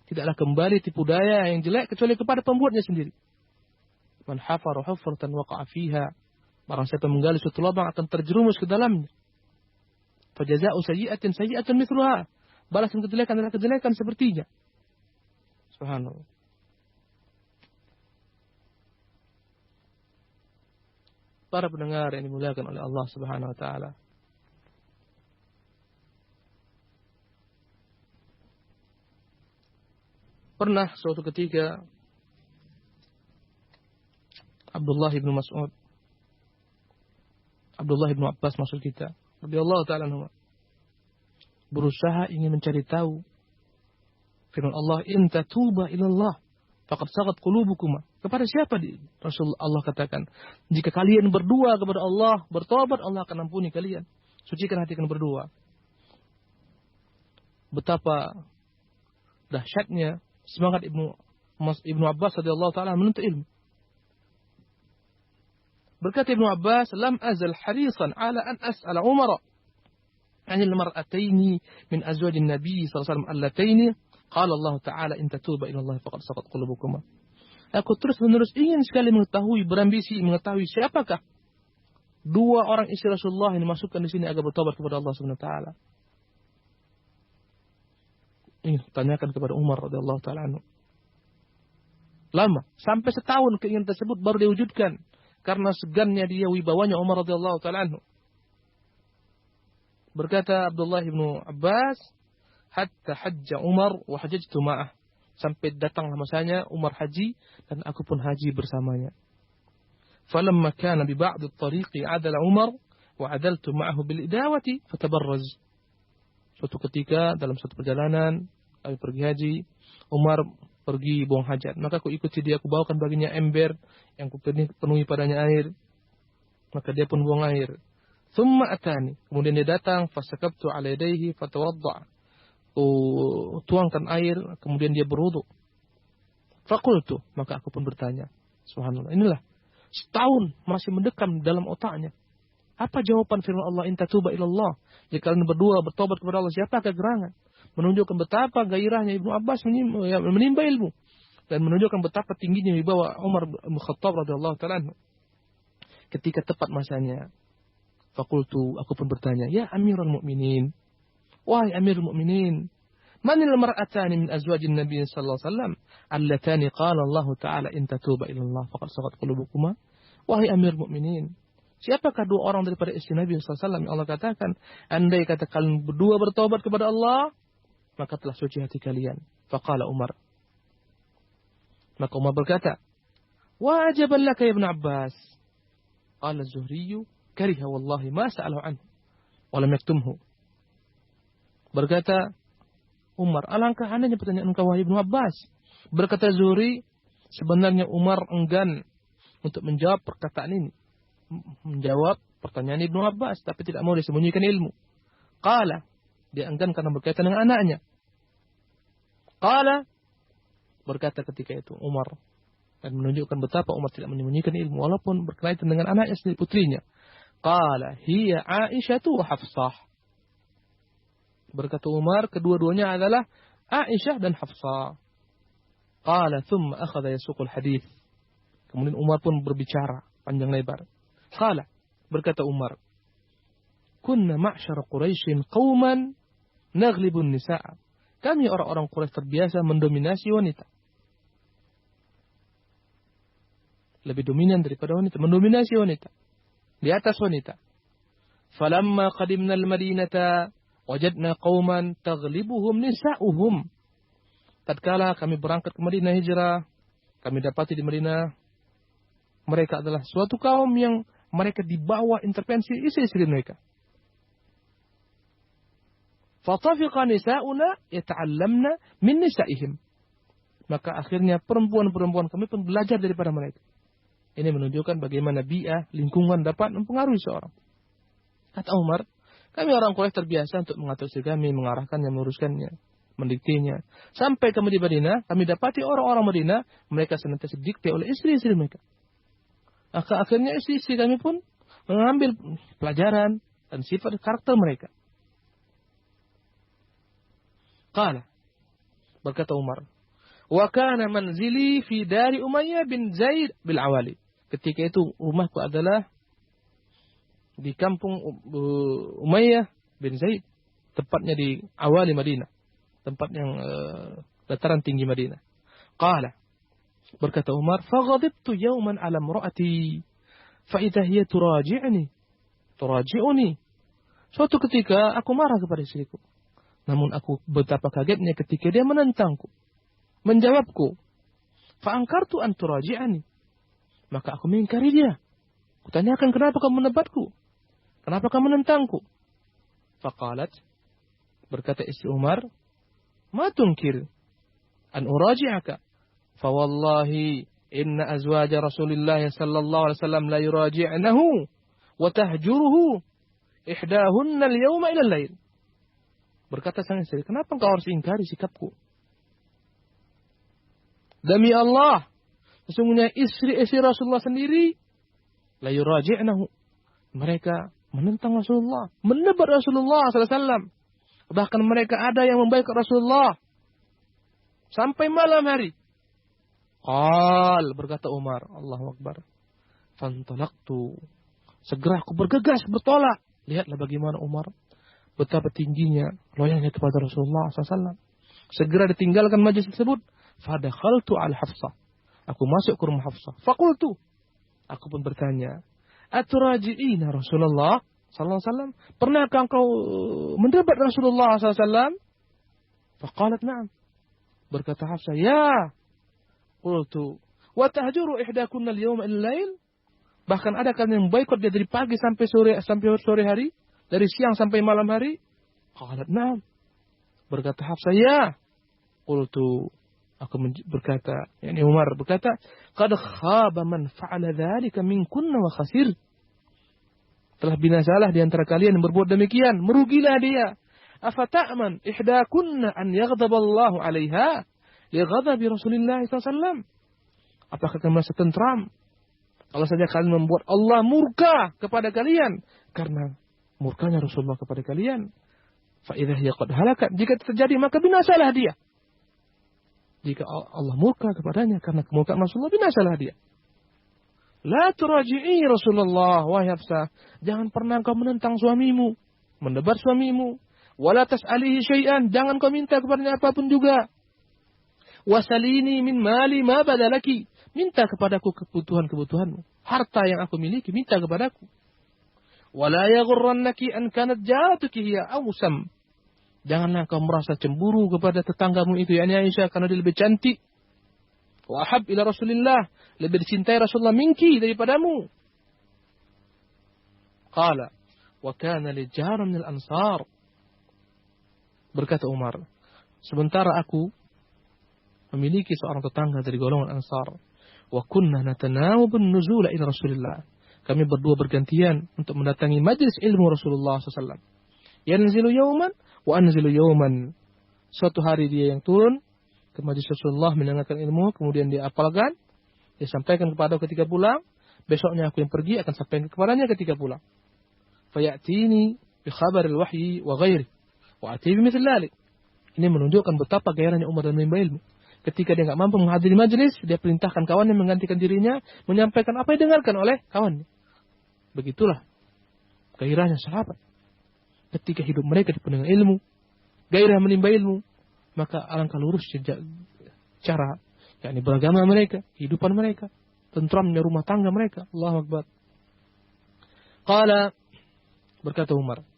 Tidaklah kembali tipu daya yang jelek kecuali kepada pembuatnya sendiri. Man hafara hufratan waqa'a fiha. Barang siapa menggali suatu lubang akan terjerumus ke dalamnya. Fajaza'u sayyi'atin sayyi'atun mithluha. Balasan kejelekan adalah kejelekan sepertinya. Subhanallah. Para pendengar yang dimuliakan oleh Allah Subhanahu wa taala. Pernah suatu ketika Abdullah bin Mas'ud, Abdullah bin Abbas maksud kita, radhiyallahu ta'ala anhu, berusaha ingin mencari tahu firman Allah, in tatuba ilallah faqad sagat qulubukuma. Kepada siapa Rasul Allah katakan, jika kalian berdua kepada Allah, bertobat, Allah akan ampuni kalian. Sucikan hati kalian berdua. Betapa dahsyatnya semangat Ibnu Abbas radhiyallahu ta'ala menuntut ilmu. Berkata Ibnu Abbas, lam azal harisan ala an as'ala Umar anil mar'ataini min azwajin Nabi sallallahu alaihi wasallam allataini qala Allah ta'ala in tatuba ila Allah faqad saqat qulubukuma. Aku terus-menerus ingin sekali mengetahui, berambisi mengetahui siapakah dua orang istri Rasulullah yang dimasukkan di sini agar bertobat kepada Allah Subhanahu wa taala. Ini tanyakan kepada Umar radhiyallahu taala anhu. Lama, sampai setahun keinginan tersebut baru diwujudkan karena segannya dia, wibawanya Umar radhiyallahu taala anhu. Berkata Abdullah bin Abbas, hatta hajja Umar wa hajjatu ma'ah. Sampai datanglah masanya Umar haji dan aku pun haji bersamanya. Falamma kana bi ba'd at-tariqi adala Umar wa adaltu ma'ahu bil idawati fatabarraz. Suatu ketika dalam suatu perjalanan kami pergi haji, Umar pergi buang hajat. Maka aku ikuti dia, aku bawakan baginya ember yang kupenuhi padanya air. Maka dia pun buang air. Thumma atani. Kemudian dia datang, fasakabtu ala yadayhi fatawadda. Tuangkan air, kemudian dia berwudu. Faqultu, maka aku pun bertanya. Subhanallah, inilah setahun masih mendekam dalam otaknya. Apa jawaban firman Allah, in tatuba ilallah? Jika kalian berdua bertobat kepada Allah, siapa kegerangan? Menunjukkan betapa gairahnya Ibnu Abbas menimba ilmu. Dan menunjukkan betapa tingginya wibawa Umar bin Khattab radhiyallahu ta'ala. Ketika tepat masanya. Fakultu, aku pun bertanya, ya Amirul Mukminin. Wahai Amirul Mukminin. Manil mar'atani min azwajin Nabi sallallahu alaihi wasallam allatani qala Allah ta'ala in tatuba ilallah faqad sagat qulubukuma. Wahai Amirul Mukminin. Siapakah dua orang daripada istri Nabi sallallahu alaihi wasallam yang Allah katakan, andai kata kalian berdua bertobat kepada Allah, maka telah suci hati kalian. Faqala Umar. Maka Umar berkata, wa ajaban laka ya Ibn Abbas. Qala Az-Zuhri kariha wallahi ma sa'alahu anhu wa lam yaktumhu. Berkata Umar, alangkah anehnya pertanyaan engkau wahai Ibnu Abbas. Berkata Zuhri, sebenarnya Umar enggan untuk menjawab perkataan ini. Menjawab pertanyaan Ibnu Abbas, tapi tidak mau disembunyikan ilmu. Qala, dia enggan karena berkaitan dengan anaknya. Qala, berkata ketika itu Umar, dan menunjukkan betapa Umar tidak menyembunyikan ilmu walaupun berkaitan dengan anaknya sendiri, putrinya. Qala, hiya Aisyatu wa Hafsah. Berkata Umar, kedua-duanya adalah Aisyah dan Hafsah. Qala, thumma akhadha yasuqul hadith. Kemudian Umar pun berbicara panjang lebar. Qala, berkata Umar, kunna ma'syar Quraisyin qauman naglibun nisa'a. Kami orang-orang Quraisy terbiasa mendominasi wanita. Lebih dominan daripada wanita, mendominasi wanita. Di atas wanita. Falamma qadimna al-Madinata wajadna qauman taglibuhum nisa'uhum. Tatkala kami berangkat ke Madinah hijrah, kami dapati di Madinah mereka adalah suatu kaum yang mereka dibawa intervensi istri-istri mereka. Fatafiqa nisa'una yata'allamna min nisa'ihim. Maka akhirnya perempuan-perempuan kami pun belajar daripada mereka. Ini menunjukkan bagaimana bi'ah, lingkungan dapat mempengaruhi seorang. Kata Umar, kami orang Quraisy terbiasa untuk mengatur istri kami, mengarahkannya, meluruskannya, mendiktinya. Sampai kami di Madinah, kami dapati orang-orang Madinah, mereka senantiasa didikte oleh istri-istri mereka. Akhirnya istri-istri kami pun mengambil pelajaran dan sifat karakter mereka. Qala, berkata Umar, wa kana manzili fi dari Umayyah bin Zaid bil Awali. Ketika itu rumahku adalah di kampung Umayyah bin Zaid, tepatnya di Awali Madinah, tempat yang dataran tinggi Madinah. Qala, berkata Umar, faghadibtu yawman ala imra'ati fa idha hiya turaji'uni. Suatu ketika aku marah kepada istriku. Namun aku betapa kagetnya ketika dia menentangku, menjawabku. Fa ankartu an turaji'ani. Maka aku mengingkari dia. Kutanyakan, kenapa kamu menebatku? Kenapa kamu menentangku? Faqalat, berkata istri Umar, ma tunkir an uraji'aka. Fa wallahi inna azwaja Rasulillah sallallahu alaihi wasallam la yuraji'nahu wa tahjuruhu ihdahunna al-yawma ila al-lail. Berkata sang istri, kenapa engkau harus ingkari sikapku? Demi Allah, sesungguhnya istri-istri Rasulullah sendiri la yuraji'nahu. Mereka menentang Rasulullah, menebar Rasulullah sallallahu alaihi wasallam. Bahkan mereka ada yang membaik Rasulullah sampai malam hari. Qal, berkata Umar, Allahu Akbar. Fantalaqtu. Segera aku bergegas, bertolak. Lihatlah bagaimana Umar, betapa tingginya loyalnya kepada Rasulullah SAW. Segera ditinggalkan majlis tersebut. Fadakhaltu al Hafsah. Aku masuk ke rumah Hafsah. Faqultu. Aku pun bertanya. Aturaji'ina Rasulullah sallallahu alaihi wasallam? Pernahkah engkau mendebat Rasulullah sallallahu alaihi wasallam? Faqalat na'am. Berkata Hafsah, ya. Qultu. Wa tahjuru ihdakunna al-yawma al-lail? Bahkan ada kan yang boikot dia dari pagi sampai sore hari, dari siang sampai malam hari? Qalat na'am. Berkata Hafsah, ya. Qultu, aku berkata, yakni Umar berkata, qad khaba man fa'ala dzalika minkunna wa khasir. Telah binasalah di antara kalian yang berbuat demikian, merugilah dia. Afata'man ihdakunna an yaghdaballahu 'alaiha li ghadabi Rasulillah sallallahu alaihi wasallam? Apakah kalian merasa tentram kalau saja kalian membuat Allah murka kepada kalian karena murkanya Rasulullah kepada kalian? Fa idza hiya qad halakat, jika terjadi maka binasalah dia. Jika Allah murka kepadanya karena kemurkaan Rasulullah, binasalah dia. La turaji'i Rasulullah, wahai Hafsah, jangan pernah kau menentang suamimu, mendebat suamimu. Wala tas'alihi syai'an, jangan kau minta kepadanya apapun juga. Wasalini min mali ma badalaki, minta kepadaku kebutuhan-kebutuhanmu. Harta yang aku miliki, minta kepadaku. Wala yaghurrannaki an kanat jaratuki hiya awsam. Janganlah kau merasa cemburu kepada tetanggamu itu, yakni Aisyah, karena dia lebih cantik. Wa ahab ila Rasulillah, lebih dicintai Rasulullah minki daripadamu. Qala wa kana li jaran min al-ansar. Berkata Umar, sementara aku memiliki seorang tetangga dari golongan Ansar. Wa kunna natanawabun nuzula ila Rasulillah. Kami berdua bergantian untuk mendatangi majlis ilmu Rasulullah SAW. Yanzilu yawman wa anzilu yawman. Suatu hari dia yang turun ke majlis Rasulullah mendengarkan ilmu, kemudian dia hafalkan, dia sampaikan kepada ketika pulang. Besoknya aku yang pergi akan sampaikan kepadanya ketika pulang. Fayatini bi khabaril wahyi wa ghairi. Wa ati bimithli dzalik. Ini menunjukkan betapa gairahnya Umar dalam menimba ilmu. Ketika dia enggak mampu menghadiri majelis, dia perintahkan kawannya menggantikan dirinya, menyampaikan apa yang didengarkan oleh kawannya. Begitulah gairahnya sahabat. Ketika hidup mereka dipenuhi dengan ilmu, gairah menimba ilmu, maka alangkah lurus cara yakni beragama mereka, kehidupan mereka, tentramnya rumah tangga mereka. Allahu Akbar. Qala, berkata Umar,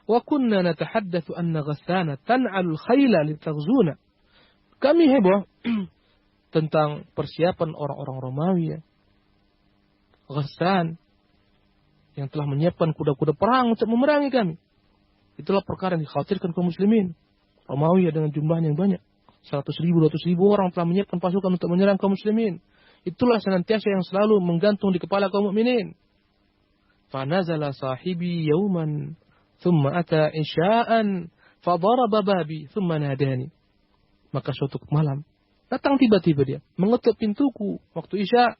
wa kunna natahaddatsu anna Ghassana tan'alul khayla litaghzuna. Kami heboh tentang persiapan orang-orang Romawi, ya. Ghassan yang telah menyiapkan kuda-kuda perang untuk memerangi kami. Itulah perkara yang dikhawatirkan kaum muslimin. Romawi dengan jumlahnya yang banyak, 100.000, 200.000 orang telah menyiapkan pasukan untuk menyerang kaum muslimin. Itulah senantiasa yang selalu menggantung di kepala kaum mukminin. Fa nazala sahibi yawman thumma ata isya'an fa daraba babi thumma nadani. Maka suatu malam datang tiba-tiba dia mengetuk pintuku waktu isya.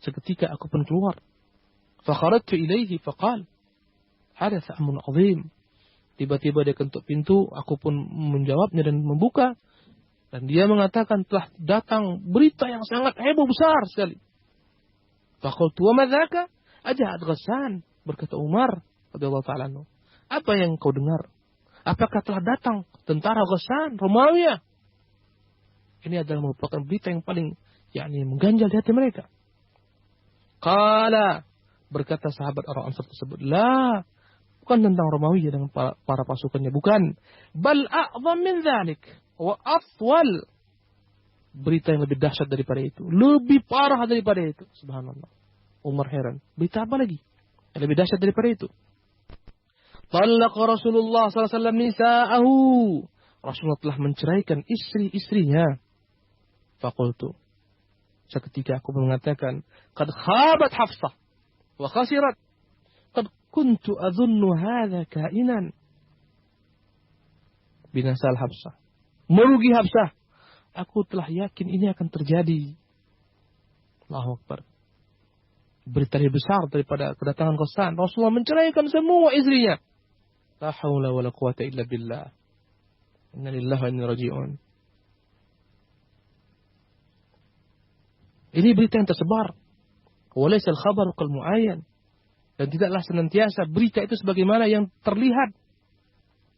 Seketika aku pun keluar. Fa kharajtu ilaihi fa qala hadatha amrun 'azim. Tiba-tiba dia ketuk pintu, aku pun menjawabnya dan membuka. Dan dia mengatakan telah datang berita yang sangat heboh besar sekali. Faqultu wa madzaka? Aja'at Ghassan, berkata Umar radhiyallahu ta'ala anhu. Apa yang kau dengar? Apakah telah datang tentara Ghassan, Romawi? Ini adalah merupakan berita yang paling mengganjal di hati mereka. Qala, berkata sahabat orang Ansar tersebut, la, bukan tentang Romawi dengan para pasukannya, bukan. Bal a'zam min dzalik wa afwal. Berita yang lebih dahsyat daripada itu, lebih parah daripada itu. Subhanallah. Umar heran. Berita apa lagi yang lebih dahsyat daripada itu? Talaqa Rasulullah sallallahu alaihi wasallam nisa'ahu. Rasulullah telah menceraikan istri-istrinya. Faqultu, seketika aku mengatakan, qad khabat Hafsah wa khasirat. Qad kuntu adhunnu hadha kainan. Binasal Hafsah, merugi Hafsah. Aku telah yakin ini akan terjadi. Allahu Akbar. Berita lebih besar daripada kedatangan Ghassan. Rasulullah menceraikan semua istrinya. La haula wala quwata illa billah. Inna lillahi wa inna ilaihi raji'un. Ini berita yang tersebar. Walaysa al-khabaru kal mu'ayyan. Dan tidaklah senantiasa berita itu sebagaimana yang terlihat.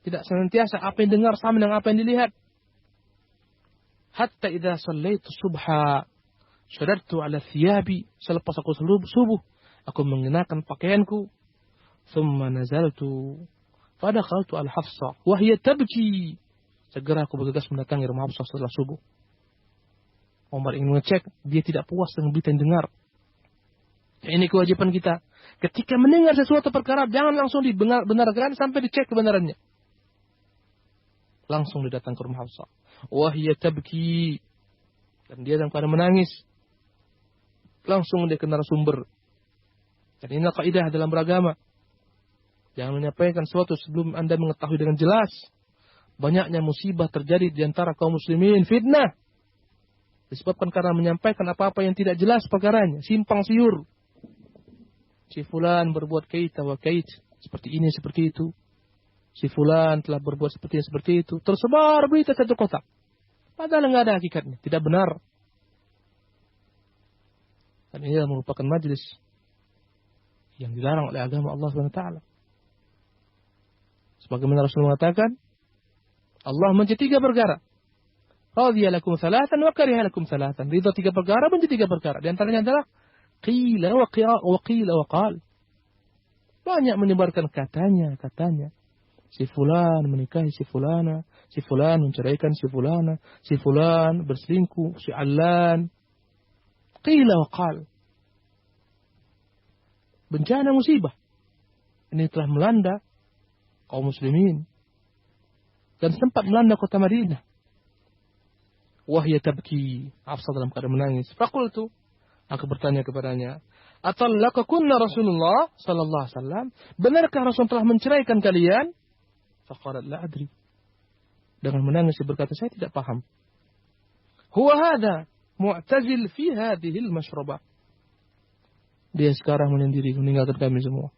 Tidak senantiasa apa yang dengar sama dengan apa yang dilihat. Hatta idza shallaitu subha syadartu ala thiyabi. Selepas aku subuh, aku mengenakan pakaianku. Thumma nazaltu fadakhaltu al Hafsah wa hiya tabki. Segera aku bergegas mendatangi rumah Hafsah setelah subuh. Umar ingin mengecek, dia tidak puas dengan berita yang dengar. Ini kewajiban kita. Ketika mendengar sesuatu perkara, jangan langsung dibenarkan sampai dicek kebenarannya. Langsung didatang ke rumah Hafsah. Wahiyya tabki. Dan dia dalam keadaan menangis. Langsung dia ke narasumber. Dan ini kaidah dalam beragama. Jangan menyampaikan sesuatu sebelum Anda mengetahui dengan jelas. Banyaknya musibah terjadi di antara kaum muslimin. Fitnah. Disebabkan karena menyampaikan apa-apa yang tidak jelas perkaranya. Simpang siur. Si fulan berbuat kaita wa kait. Seperti ini, seperti itu. Si fulan telah berbuat seperti ini, seperti itu. Tersebar berita satu kotak. Padahal nggak ada hakikatnya. Tidak benar. Dan ini merupakan majlis yang dilarang oleh agama Allah SWT. Sebagaimana Rasul mengatakan, Allah menjadi 3 perkara. Radiya lakum thalathan wa kariha lakum thalathan. Ridha 3 perkara, benci 3 perkara. Di antaranya adalah qila wa qila wa qal. Banyak menyebarkan katanya. Si fulan menikahi si fulana, si fulan menceraikan si fulana, si fulan berselingkuh, si allan. Qila wa qal. Bencana musibah. Ini telah melanda kaum muslimin. Dan sempat melanda kota Madinah. Wahya tabki. Hafsah dalam keadaan menangis. Faqultu. Aku bertanya kepadanya. Atallaqakunna Rasulullah sallallahu alaihi wasallam? Benarkah Rasul telah menceraikan kalian? Faqalat la adri. Dengan menangis dia berkata, saya tidak paham. Huwa hadha mu'tazil fi hadhihi al-mashrabah. Dia sekarang menyendiri, meninggalkan kami semua.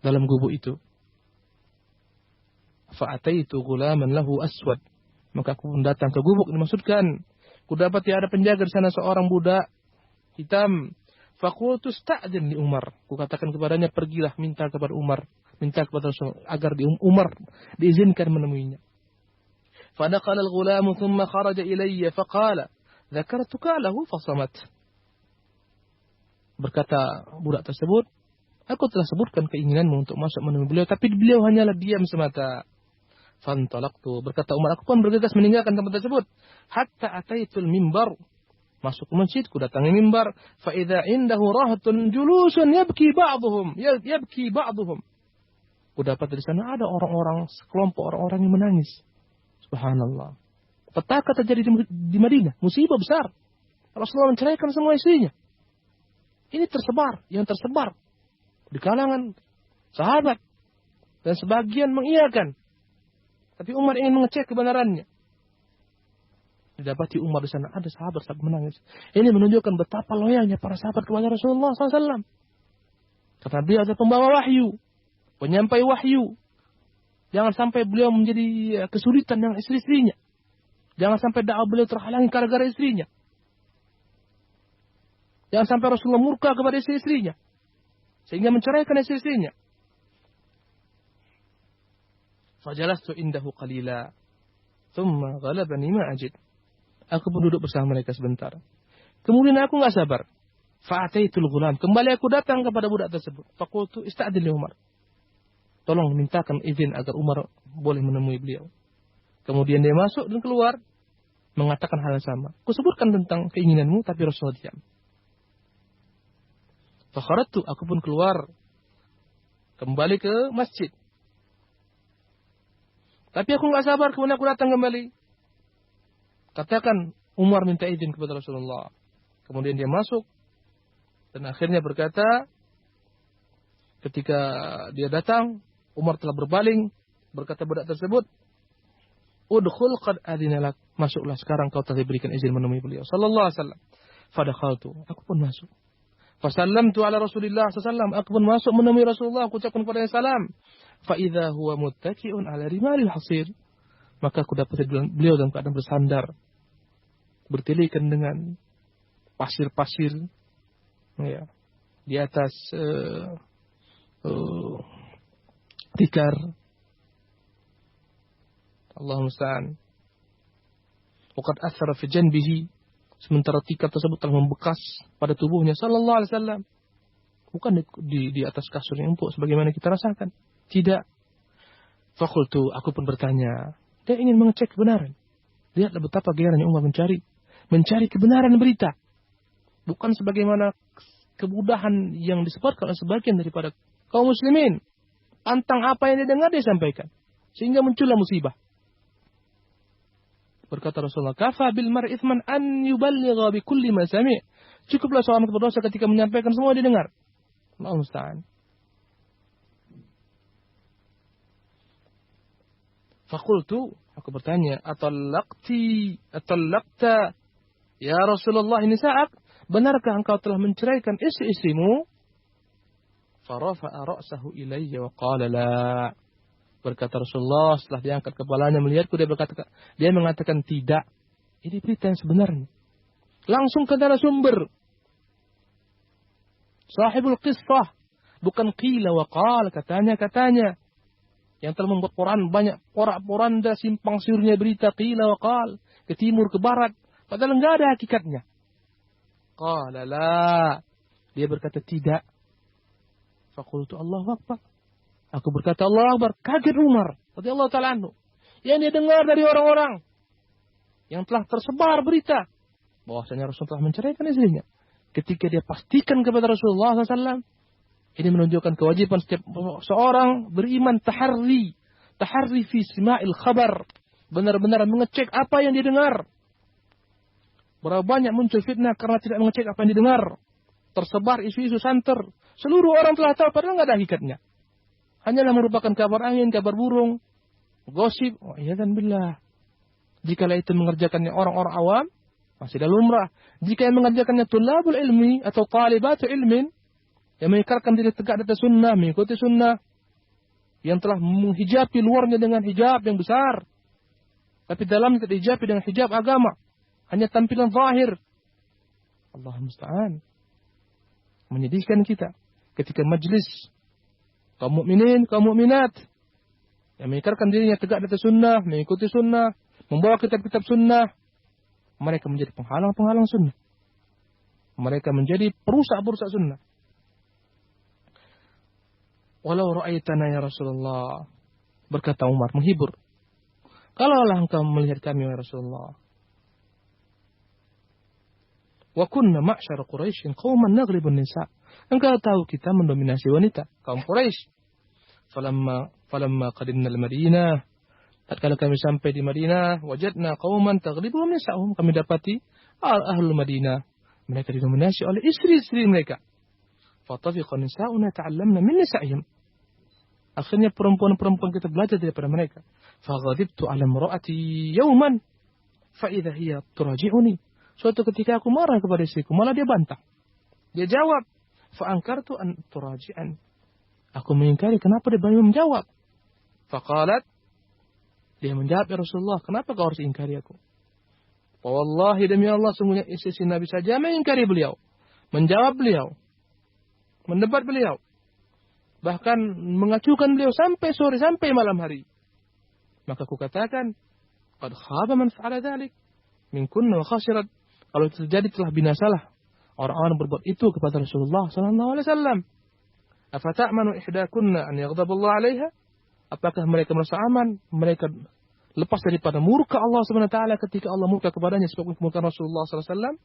Dalam gubuk itu. Fa'ataitu ghulaman lahu aswad. Maka aku datang ke gubuk, dimaksudkan. Kudapati ada penjaga di sana seorang budak hitam. Faqultu sta'din li Umar. Kukatakan kepadanya, pergilah minta kepada Umar. Minta kepada Rasul agar Umar diizinkan menemuinya. Fadakhala al-ghulamu thumma kharaja ilayya faqala dzakartuka lahu fasamat. Berkata budak tersebut, aku telah sebutkan keinginanmu untuk masuk menemui beliau, tapi beliau hanyalah diam semata. Fantalaqtu, berkata Umar, aku pun bergegas meninggalkan tempat tersebut. Hatta ataitul mimbar, masuk ke masjid, ku datangi mimbar. Fa idza indahu rahatun julusun yabki ba'dhum. Ku dapat di sana ada orang-orang, sekelompok orang-orang yang menangis. Subhanallah. Petaka terjadi di Madinah, musibah besar. Rasulullah menceraikan semua istrinya. Ini yang tersebar di kalangan sahabat dan sebagian mengiyakan. Tapi Umar ingin mengecek kebenarannya. Didapati Umar di sana ada sahabat menangis. Ini menunjukkan betapa loyalnya para sahabat kepada Rasulullah SAW. Karena beliau adalah pembawa wahyu, penyampai wahyu. Jangan sampai beliau menjadi kesulitan dengan istri-istrinya. Jangan sampai dakwah beliau terhalangi gara-gara istrinya. Jangan sampai Rasulullah murka kepada istri-istrinya. Sehingga menceraikan istri-istrinya. Fajalastu indahu qalila. Thumma ghalabani ma ajid. Aku pun duduk bersama mereka sebentar. Kemudian aku enggak sabar. Fa'ataitul ghulam. Kembali aku datang kepada budak tersebut. Faqultu ista'dil li Umar. Tolong mintakan izin agar Umar boleh menemui beliau. Kemudian dia masuk dan keluar. Mengatakan hal yang sama. Kusebutkan tentang keinginanmu, tapi Rasulullah diam. Fakharatu, aku pun keluar. Kembali ke masjid. Tapi aku enggak sabar, kemudian aku datang kembali. Katakan, Umar minta izin kepada Rasulullah. Kemudian dia masuk. Dan akhirnya berkata, ketika dia datang, Umar telah berbaling. Berkata budak tersebut, Udkhul qad adinalak. Masuklah sekarang kau telah diberikan izin menemui beliau. Sallallahu alaihi wasallam. Fadakhaltu. Aku pun masuk. Fasallamtu ala Rasulillah sallallahu. Aku pun masuk menemui Rasulullah. Aku ucapkan kepadanya salam. Fa'idha huwa muttaki'un ala rimalil hasir. Maka aku dapat beliau dalam keadaan bersandar. Bertilikan dengan pasir-pasir. Ya, di atas tikar. Allahumma musta'an. Waqad athara fi janbihi, sementara tikar tersebut telah membekas pada tubuhnya sallallahu alaihi wasallam. Bukan di atas kasur yang empuk sebagaimana kita rasakan. Tidak. Fakultu, aku pun bertanya. Dia ingin mengecek kebenaran. Lihatlah betapa gairahnya Umar mencari kebenaran berita. Bukan sebagaimana kemudahan yang disebutkan oleh sebagian daripada kaum muslimin. Pantang apa yang didengar dia sampaikan. Sehingga muncullah musibah. Berkata Rasulullah, kafa bil mar'i ithman an yuballigha bi kulli ma sami'. Cukuplah seorang berdosa ketika menyampaikan semua didengar. Allah musta'an. Fakultu, aku bertanya, atallaqta ya Rasulullah nisa'ak, benarkah engkau telah menceraikan istri-istrimu? Farafa'a ra'sahu ilayya wa qala la. Berkata Rasulullah setelah diangkat kepalanya melihatku, dia mengatakan tidak. Ini berita yang sebenarnya. Langsung ke narasumber. Sahibul qissah, bukan qila wa qala, katanya. Yang telah membuat Quran banyak porak-poranda simpang siurnya berita qila wa qal, ke timur ke barat, padahal enggak ada hakikatnya. Qala la, dia berkata tidak. Faqultu Allahu akbar. Aku berkata Allahu akbar, kaget Umar radhiyallahu taala anhu. Yang dia dengar dari orang-orang yang telah tersebar berita bahwasanya Rasul telah menceraikan istrinya. Ketika dia pastikan kepada Rasulullah SAW, ini menunjukkan kewajiban setiap seorang beriman taharri fi sima'il khabar. Benar-benar mengecek apa yang didengar. Berapa banyak muncul fitnah karena tidak mengecek apa yang didengar. Tersebar isu-isu santer. Seluruh orang telah tahu padahal nggak ada hakikatnya. Hanyalah merupakan kabar angin, kabar burung, gosip. Oh iya kan billah. Jikalau itu mengerjakannya orang-orang awam, masih dah lumrah. Jika yang mengerjakannya tulabul ilmi atau talibatu ilmin, yang mengikarkan diri tegak di atas sunnah, mengikuti sunnah, yang telah menghijabi luarnya dengan hijab yang besar, tapi dalamnya tidak dihijabi dengan hijab agama, hanya tampilan zahir. Allah musta'an. Menyedihkan kita ketika majlis kaum mukminin, kaum mukminat yang mengikarkan dirinya tegak di atas sunnah, mengikuti sunnah, membawa kitab-kitab sunnah, mereka menjadi penghalang-penghalang sunnah. Mereka menjadi perusak-perusak sunnah. Walau ra'aitana ya Rasulullah, berkata Umar menghibur. Kalaulah engkau melihat kami ya Rasulullah. Wa kunna ma'syar Quraisy qauman naghlibun nisa. Engkau tahu kita mendominasi wanita, kaum Quraisy. Falamma qadimna al-Madinah, tatkala kami sampai di Madinah, wajadna qauman taghlibuhum nisa'uhum, kami dapati ahlul Madinah, mereka didominasi oleh istri-istri mereka. Fatafiqa nisa'una ta'allamna min nisa'ihim. Akhirnya perempuan-perempuan kita belajar daripada mereka. Faghadibtu 'ala imra'ati yawman fa idza hiya turaji'uni. Suatu ketika aku marah kepada istriku, malah dia bantah. Dia jawab, fa ankartu an turaji'an. Aku mengingkari kenapa dia banyak menjawab. Faqalat, dia menjawab, ya Rasulullah, kenapa kau harus ingkari aku? Wallahi demi Allah, sungguhnya istri Nabi saja mengingkari beliau, menjawab beliau, mendebat beliau, bahkan mengacukan beliau sampai sore, sampai malam hari. Maka aku katakan, qad khaba man fa'ala dzalik minkunna wa khasirat. Kalau itu terjadi telah binasalah orang-orang berbuat itu kepada Rasulullah sallallahu alaihi wasallam. Afata'manu ihdakunna an yaghdaballahu 'alaiha? Apakah mereka merasa aman? Mereka lepas daripada murka Allah Subhanahu wa taala ketika Allah murka kepadanya sebab kemurkaan Rasulullah sallallahu alaihi wasallam?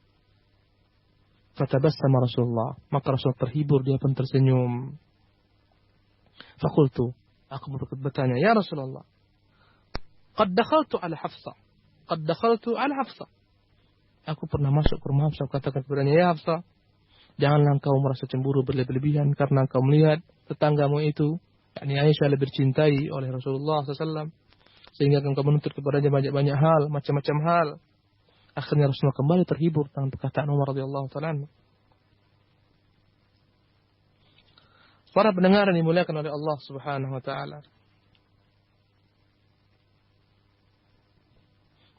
Fatabassama Rasulullah, maka Rasul terhibur, dia pun tersenyum. Fakultu, aku bertanya, ya Rasulullah, qad dakhaltu ala Hafsah. Aku pernah masuk ke rumah Hafsah, katakan kepadanya, ya Hafsah, janganlah engkau merasa cemburu berlebihan karena engkau melihat tetanggamu itu, yakni Aisyah, lebih dicintai oleh Rasulullah SAW, sehingga engkau menuntut kepadanya banyak-banyak hal, macam-macam hal. Akhirnya Rasulullah kembali terhibur dengan perkataan Umar radhiyallahu ta'ala. Para pendengar yang dimuliakan oleh Allah Subhanahu wa taala.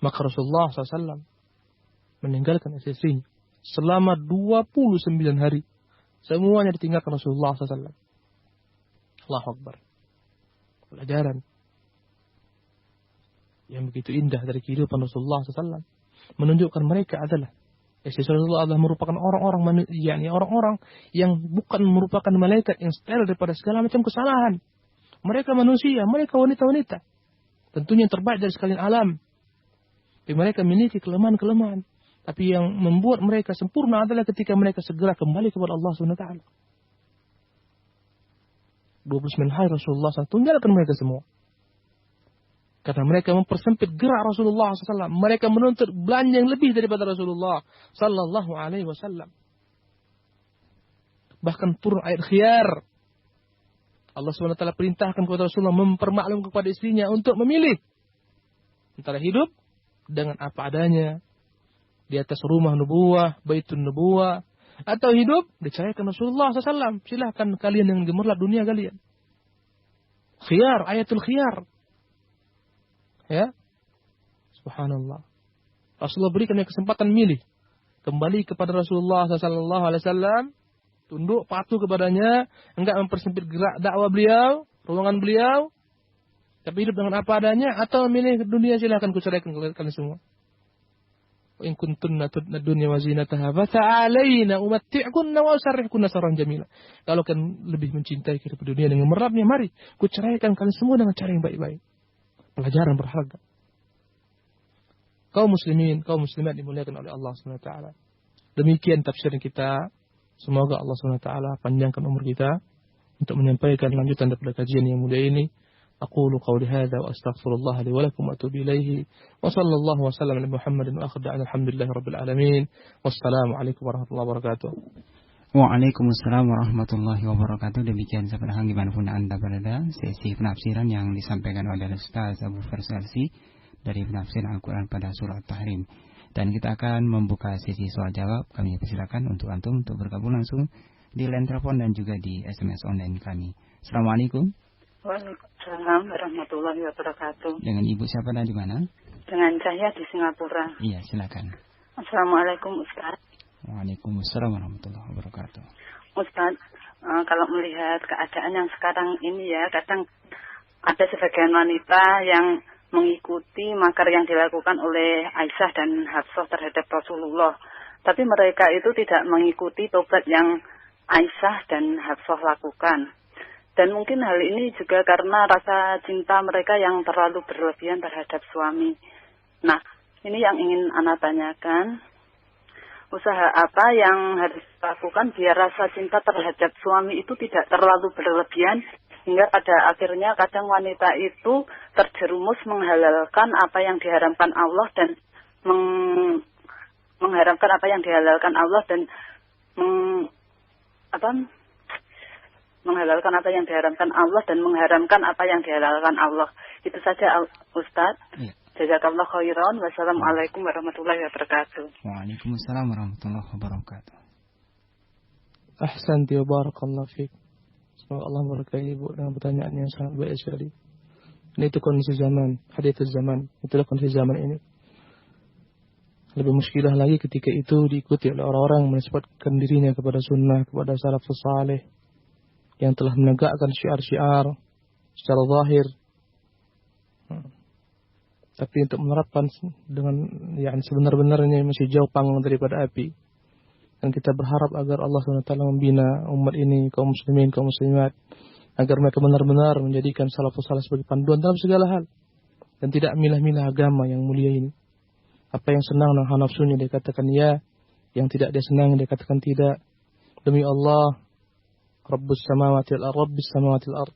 Maka Rasulullah SAW meninggalkan istrinya selama 29 hari. Semuanya ditinggalkan Rasulullah SAW. Allahu Akbar. Pelajaran. yang begitu indah dari kehidupan Rasulullah SAW. Menunjukkan mereka adalah Rasulullah adalah merupakan orang-orang yang bukan merupakan malaikat yang steril daripada segala macam kesalahan. Mereka manusia, mereka wanita-wanita. Tentunya yang terbaik dari sekalian alam. Tapi mereka memiliki kelemahan-kelemahan. Tapi yang membuat mereka sempurna adalah ketika mereka segera kembali kepada Allah SWT. 29 hari Rasulullah SAW tinggalkan mereka semua. Karena mereka mempersempit gerak Rasulullah SAW. Mereka menuntut belanja yang lebih daripada Rasulullah Sallallahu Alaihi Wasallam. Bahkan turun ayat khiyar. Allah SWT perintahkan kepada Rasulullah mempermaklumkan kepada istrinya untuk memilih antara hidup dengan apa adanya di atas rumah nubuwah, baitun nubuwah, atau hidup diceraikan Rasulullah SAW. Silahkan kalian yang gemerlap dunia kalian. Khiyar, ayatul khiyar. Ya, subhanallah. Rasulullah berikan kesempatan milih. Kembali kepada Rasulullah SAW, tunduk, patuh kepadanya, enggak mempersempit gerak dakwah beliau, ruangan beliau, tapi hidup dengan apa adanya, atau memilih dunia, silahkan kuceraikan kalian semua. In kuntunna tudna dunya wa zinataha fata'alaina umatti'kunna wa usarrihkunna sarahan jamila. Kalau kalian lebih mencintai kehidupan dunia dengan merapnya, mari kuceraikan kalian semua dengan cara yang baik-baik. Pelajaran berharga. Kaum muslimin, kaum muslimat dimuliakan oleh Allah SWT. Demikian tafsiran kita. Semoga Allah SWT panjangkan umur kita untuk menyampaikan lanjutan daripada kajian yang mulia ini. Aqulu qawli hadza wa astaghfirullah li wa lakum wa atubu ilaihi. Wa sallallahu wa sallam ala Muhammadin wa akhir da'ana alhamdulillahi rabbil alamin. Wassalamu alaikum warahmatullahi wabarakatuh. Waalaikumsalam warahmatullahi wabarakatuh. Demikian sahabat Hang dimanapun Anda berada, sesi penafsiran yang disampaikan oleh Ustaz Abu Farsalsi dari penafsiran Al-Quran pada surat Tahrim. Dan kita akan membuka sesi soal jawab. Kami persilakan untuk antum untuk bergabung langsung di line telepon dan juga di SMS online kami. Assalamualaikum. Waalaikumsalam warahmatullahi wabarakatuh. Dengan Ibu siapa dan di mana? Dengan Cahya di Singapura. Iya, silakan. Assalamualaikum Ustaz. Waalaikumsalam warahmatullahi wabarakatuh. Ustaz, kalau melihat keadaan yang sekarang ini ya, kadang ada sebagian wanita yang mengikuti makar yang dilakukan oleh Aisyah dan Hafsah terhadap Rasulullah. Tapi mereka itu tidak mengikuti tobat yang Aisyah dan Hafsah lakukan. Dan mungkin hal ini juga karena rasa cinta mereka yang terlalu berlebihan terhadap suami. Nah, ini yang ingin Ana tanyakan. Usaha apa yang harus dilakukan biar rasa cinta terhadap suami itu tidak terlalu berlebihan hingga pada akhirnya kadang wanita itu terjerumus menghalalkan apa yang diharamkan Allah dan mengharamkan apa yang dihalalkan Allah dan menghalalkan apa yang diharamkan Allah dan mengharamkan apa yang dihalalkan Allah. Itu saja Ustaz. Ya. Jazakallah khairan. Wassalamualaikum warahmatullahi wabarakatuh. Waalaikumsalam warahmatullahi wabarakatuh. Ahsanti wa barakallahu fiik. Semoga Allah memberkahi Ibu dengan pertanyaan yang sangat baik sekali. Ini itu kondisi zaman, hadithul zaman. Itulah kondisi zaman ini. Lebih muskilah lagi ketika itu diikuti oleh orang-orang yang menisbatkan dirinya kepada sunnah, kepada salafus saleh yang telah menegakkan syiar-syiar secara zahir. Tapi untuk menerapkan dengan yang sebenar-benarnya masih jauh panggang daripada api. Dan kita berharap agar Allah SWT membina umat ini, kaum muslimin, kaum muslimat, agar mereka benar-benar menjadikan salafus saleh sebagai panduan dalam segala hal. Dan tidak milah-milah agama yang mulia ini. Apa yang senang dengan nafsunya dia katakan ya, yang tidak dia senang dia katakan tidak. Demi Allah, Rabbus samawati wal ard, Rabbis samawati wal ard,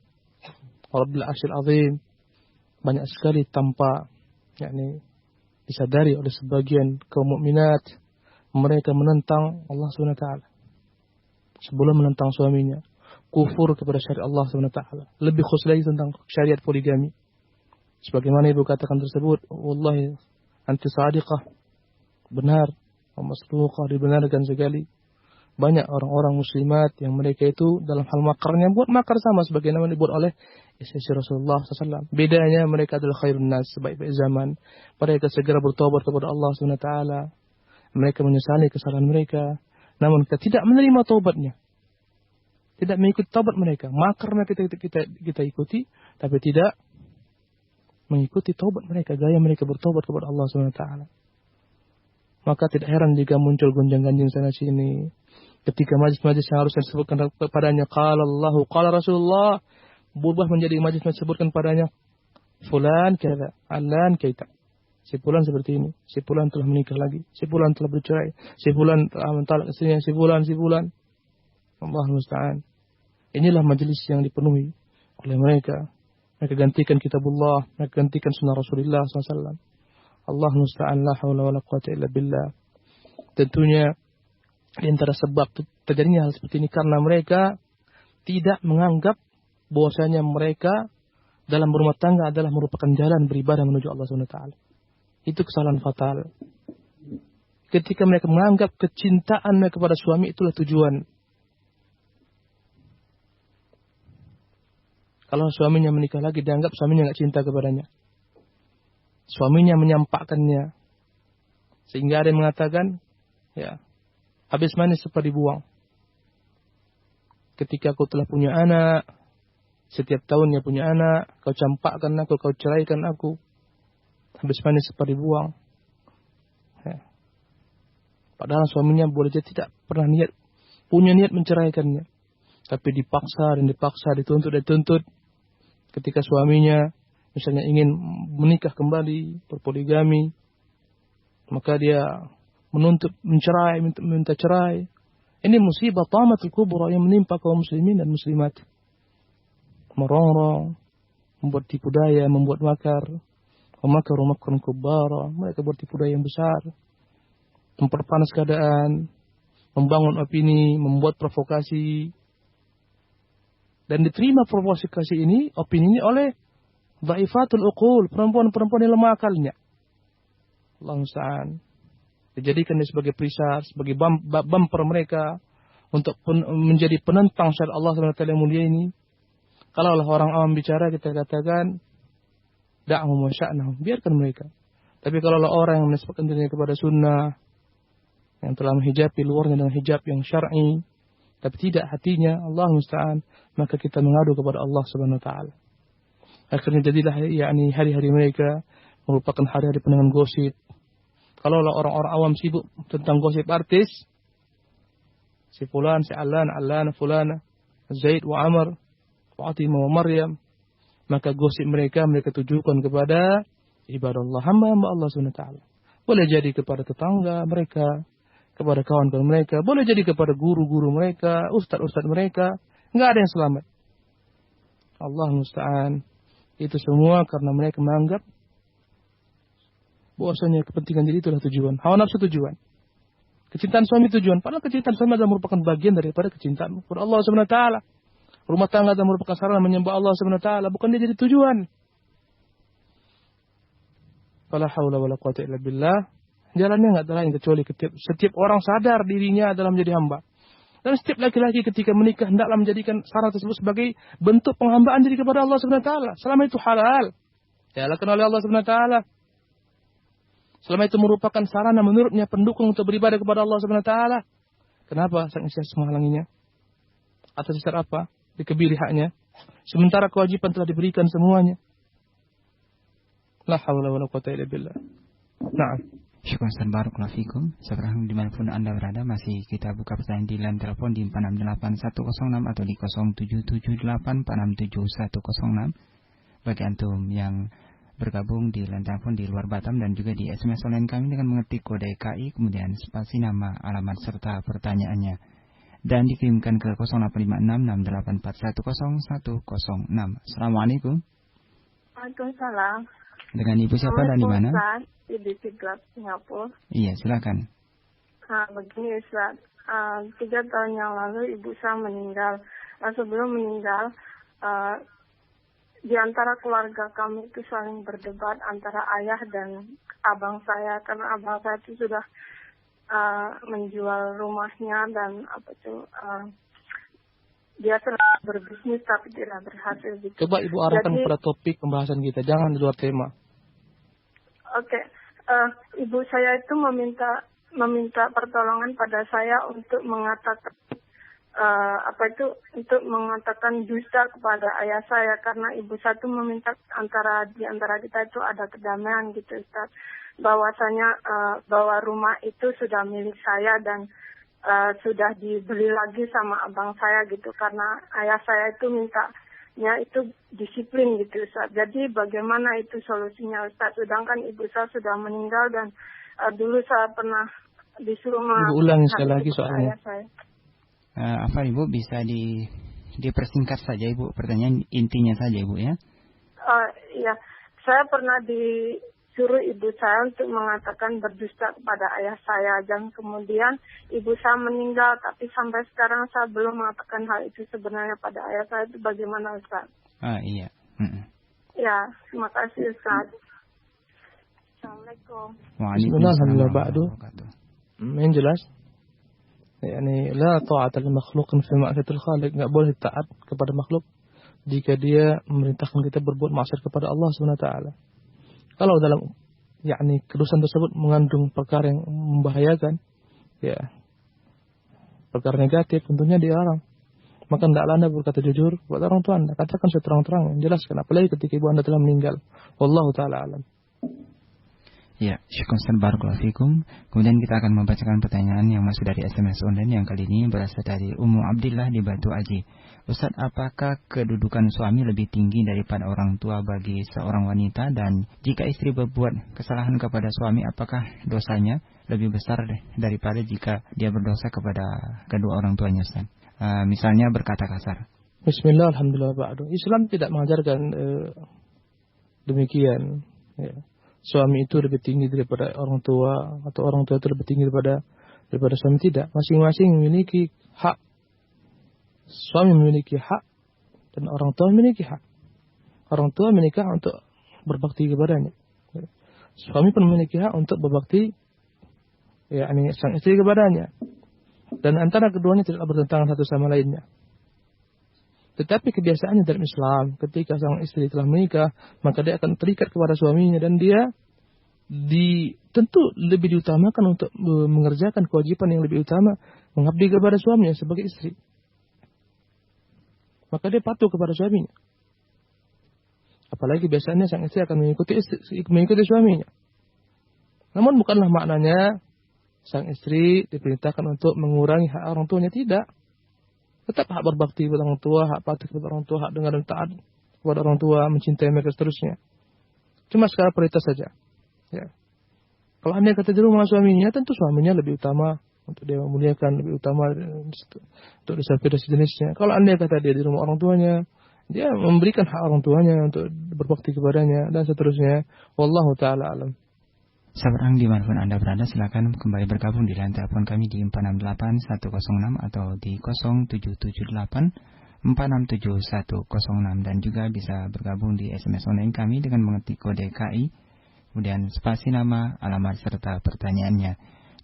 Rabbil arsyil azim. Banyak sekali tanpa disadari oleh sebagian kaum mukminat, mereka menentang Allah SWT sebelum menentang suaminya, kufur kepada syariat Allah SWT, lebih khusus lagi tentang syariat poligami. Sebagaimana ibu katakan tersebut, wallahi anti sadiqah, benar, masduqah, dibenarkan sekali. Banyak orang-orang muslimat yang mereka itu dalam hal makarnya buat makar sama sebagaimana dibuat oleh istri Rasulullah SAW. Bedanya mereka adalah khairun nas, sebaik-baik zaman. Mereka segera bertobat kepada Allah SWT. Mereka menyesali kesalahan mereka. Namun kita tidak menerima taubatnya. Tidak mengikuti taubat mereka. Makar mereka kita ikuti, tapi tidak mengikuti taubat mereka, gaya mereka bertobat kepada Allah Subhanahu wa taala. Maka tidak heran jika muncul gonjang-ganjing sana sini. Ketika majlis-majlis yang harusnya disebutkan padanya qala Allahu qala Rasulullah, berubah menjadi majlis yang disebutkan padanya fulan kaza, alan kaita. Si fulan seperti ini, si fulan telah menikah lagi, si fulan telah bercerai, si fulan telah mentalak istrinya, si fulan. Allah musta'an. Inilah majlis yang dipenuhi oleh mereka. Mereka gantikan kitabullah, mereka gantikan sunnah Rasulullah SAW. Allah musta'an, la hawla wa la quwata illa billah. Tentunya di antara sebab terjadinya hal seperti ini karena mereka tidak menganggap bahwasanya mereka dalam berumah tangga adalah merupakan jalan beribadah menuju Allah Subhanahu wa taala. Itu kesalahan fatal. Ketika mereka menganggap kecintaan mereka kepada suami itulah tujuan. Kalau suaminya menikah lagi, dianggap suaminya enggak cinta kepadanya. Suaminya menyampaikannya. Sehingga ada yang mengatakan, ya, habis manis cepat dibuang. Ketika kau telah punya anak, setiap tahunnya punya anak, kau campakkan aku, kau ceraikan aku. Habis manis cepat dibuang. Ya. Padahal suaminya boleh jadi tidak pernah punya niat menceraikannya. Tapi dipaksa, dituntut. Ketika suaminya misalnya ingin menikah kembali, berpoligami, maka dia menuntut minta cerai. Ini musibah tamatul kubra yang menimpa kaum muslimin dan muslimat. Merongrong, membuat tipu daya, membuat makar. Makaru makran kubara. Mereka buat tipu daya yang besar. Memperpanas keadaan, membangun opini, membuat provokasi. Dan diterima provokasi ini, opini ini oleh dhaifatul uqul, perempuan-perempuan yang lemah akalnya. Allah musta'an. Dijadikan dia sebagai perisai, sebagai bumper mereka untuk menjadi penentang syariat Allah SWT yang mulia ini. Kalau orang awam bicara, kita katakan da'hum wa sya'nahum, biarkan mereka. Tapi kalau orang yang menisbahkan dirinya kepada sunnah, yang telah menghijabi luarnya dengan hijab yang syar'i, tapi tidak hatinya, Allah musta'an, maka kita mengadu kepada Allah Subhanahu wa taala. Akhirnya jadilah hari-hari mereka merupakan hari-hari penangan gosip. Kalau orang-orang awam sibuk tentang gosip artis, si fulan, si alan, fulana, Zaid wa Amr, Fatimah wa Maryam, maka gosip mereka tujukan kepada ibadah Allah, hamba-hamba Allah Subhanahu wa taala. Boleh jadi kepada tetangga mereka, kepada kawan-kawan mereka, boleh jadi kepada guru-guru mereka, ustaz-ustaz mereka, enggak ada yang selamat. Allah musta'an. Itu semua karena mereka menganggap bahwasanya kepentingan diri itulah tujuan, hawa nafsu tujuan, kecintaan suami tujuan. Padahal kecintaan suami adalah merupakan bagian daripada kecintaan kepada Allah Subhanahu wa taala. Rumah tangga adalah merupakan sarana menyembah Allah Subhanahu wa taala, bukan dia jadi tujuan. Fala haula wala quwata illa billah. Jalannya enggak ada lain kecuali setiap orang sadar dirinya adalah menjadi hamba. Dan setiap laki-laki ketika menikah hendaklah menjadikan sarana tersebut sebagai bentuk penghambaan diri kepada Allah Subhanahu wa taala. Selama itu halal, dihalalkan oleh Allah Subhanahu wa taala. Selama itu merupakan sarana menurutnya pendukung untuk beribadah kepada Allah Subhanahu wa taala. Kenapa sang istri menghalanginya? Atas dasar apa? Dikebiri haknya. Sementara kewajiban telah diberikan semuanya. La haula wala quwata illa billah. Na'am. Syukur dan barakallahu fikum. Sekarang dimanapun Anda berada, masih kita buka pertanyaan di line telepon di 468106 atau di 0778467106. Bagi antum yang bergabung di line telepon di luar Batam dan juga di SMS online kami dengan mengetik kode KI kemudian spasi nama, alamat serta pertanyaannya dan dikirimkan ke 085668410106. Assalamualaikum. Waalaikumsalam. Dengan Ibu siapa dan di mana? Di Siglap, Singapura. Iya, silakan. Begini Ustaz, 3 tahun yang lalu ibu saya meninggal. Sebelum meninggal, di antara keluarga kami itu saling berdebat antara ayah dan abang saya, karena abang saya itu sudah menjual rumahnya dan dia telah berbisnis tapi tidak berhasil. Gitu. Coba Ibu arahkan pada topik pembahasan kita, jangan di luar tema. Oke. Ibu saya itu meminta pertolongan pada saya untuk mengatakan untuk mengatakan dusta kepada ayah saya karena ibu saya itu meminta di antara kita itu ada kedamaian gitu Ustaz. Bahwasanya bahwa rumah itu sudah milik saya dan sudah dibeli lagi sama abang saya gitu karena ayah saya itu mintanya itu disiplin gitu Ustaz. Jadi bagaimana itu solusinya Ustaz? Sedangkan ibu saya sudah meninggal dan dulu saya pernah disuruh Ibu ulangi sekali lagi soalnya. ayah saya. Apa Ibu bisa dipersingkat saja Ibu, pertanyaan intinya saja Ibu ya? Iya, saya pernah disuruh ibu saya untuk mengatakan berdusta kepada ayah saya dan kemudian ibu saya meninggal tapi sampai sekarang saya belum mengatakan hal itu sebenarnya pada ayah saya. Itu bagaimana Ustaz? Iya. Ya, terima kasih Ustaz. Assalamualaikum. Waalaikumsalam warahmatullahi wabarakatuh. Yang jelas, la ta'ata li makhluqin fi ma'siyatil khaliq, enggak boleh taat kepada makhluk jika dia memerintahkan kita berbuat maksiat kepada Allah Subhanahu wa taala. Kalau dalam kedosan tersebut mengandung perkara yang membahayakan, perkara negatif, tentunya dilarang. Maka hendaklah Anda berkata jujur kepada orang tua Anda, katakan seterang-terang, jelaskan, apalagi ketika ibu Anda telah meninggal. Wallahu taala alam. Ya, syukur barakallahu fikum. Kemudian kita akan membacakan pertanyaan yang masuk dari SMS online yang kali ini berasal dari Ummu Abdillah di Batu Aji. Ustaz, apakah kedudukan suami lebih tinggi daripada orang tua bagi seorang wanita, dan jika istri berbuat kesalahan kepada suami, apakah dosanya lebih besar daripada jika dia berdosa kepada kedua orang tuanya, Ustaz? Misalnya berkata kasar. Bismillah, alhamdulillah, ba'du. Islam tidak mengajarkan demikian. Ya. Suami itu lebih tinggi daripada orang tua, atau orang tua itu lebih tinggi daripada suami. Tidak. Masing-masing memiliki hak. Suami memiliki hak dan orang tua memiliki hak. Orang tua menikah untuk berbakti kepadanya. Suami pun memiliki hak untuk berbakti sang istri kepadanya. Dan antara keduanya tidak bertentangan satu sama lainnya. Tetapi kebiasaannya dalam Islam, ketika sang istri telah menikah, maka dia akan terikat kepada suaminya dan dia tentu lebih diutamakan untuk mengerjakan kewajiban yang lebih utama, mengabdi kepada suaminya sebagai istri. Maka dia patuh kepada suaminya. Apalagi biasanya sang istri akan mengikuti suaminya. Namun bukanlah maknanya sang istri diperintahkan untuk mengurangi hak orang tuanya, tidak. Tetap hak berbakti kepada orang tua, hak patuh kepada orang tua, hak dengar dan taat kepada orang tua, mencintai mereka seterusnya. Cuma skala prioritas saja. Ya. Kalau anda kata di rumah suaminya, tentu suaminya lebih utama untuk dia memuliakan, lebih utama untuk disampaikan sejenisnya. Kalau anda kata dia di rumah orang tuanya, dia memberikan hak orang tuanya untuk berbakti kepadanya dan seterusnya. Wallahu taala alam. Sahabat dimanapun Anda berada, silakan kembali bergabung di line telepon kami di 468106 atau di 0778467106, dan juga bisa bergabung di SMS online kami dengan mengetik kode KI kemudian spasi nama, alamat serta pertanyaannya,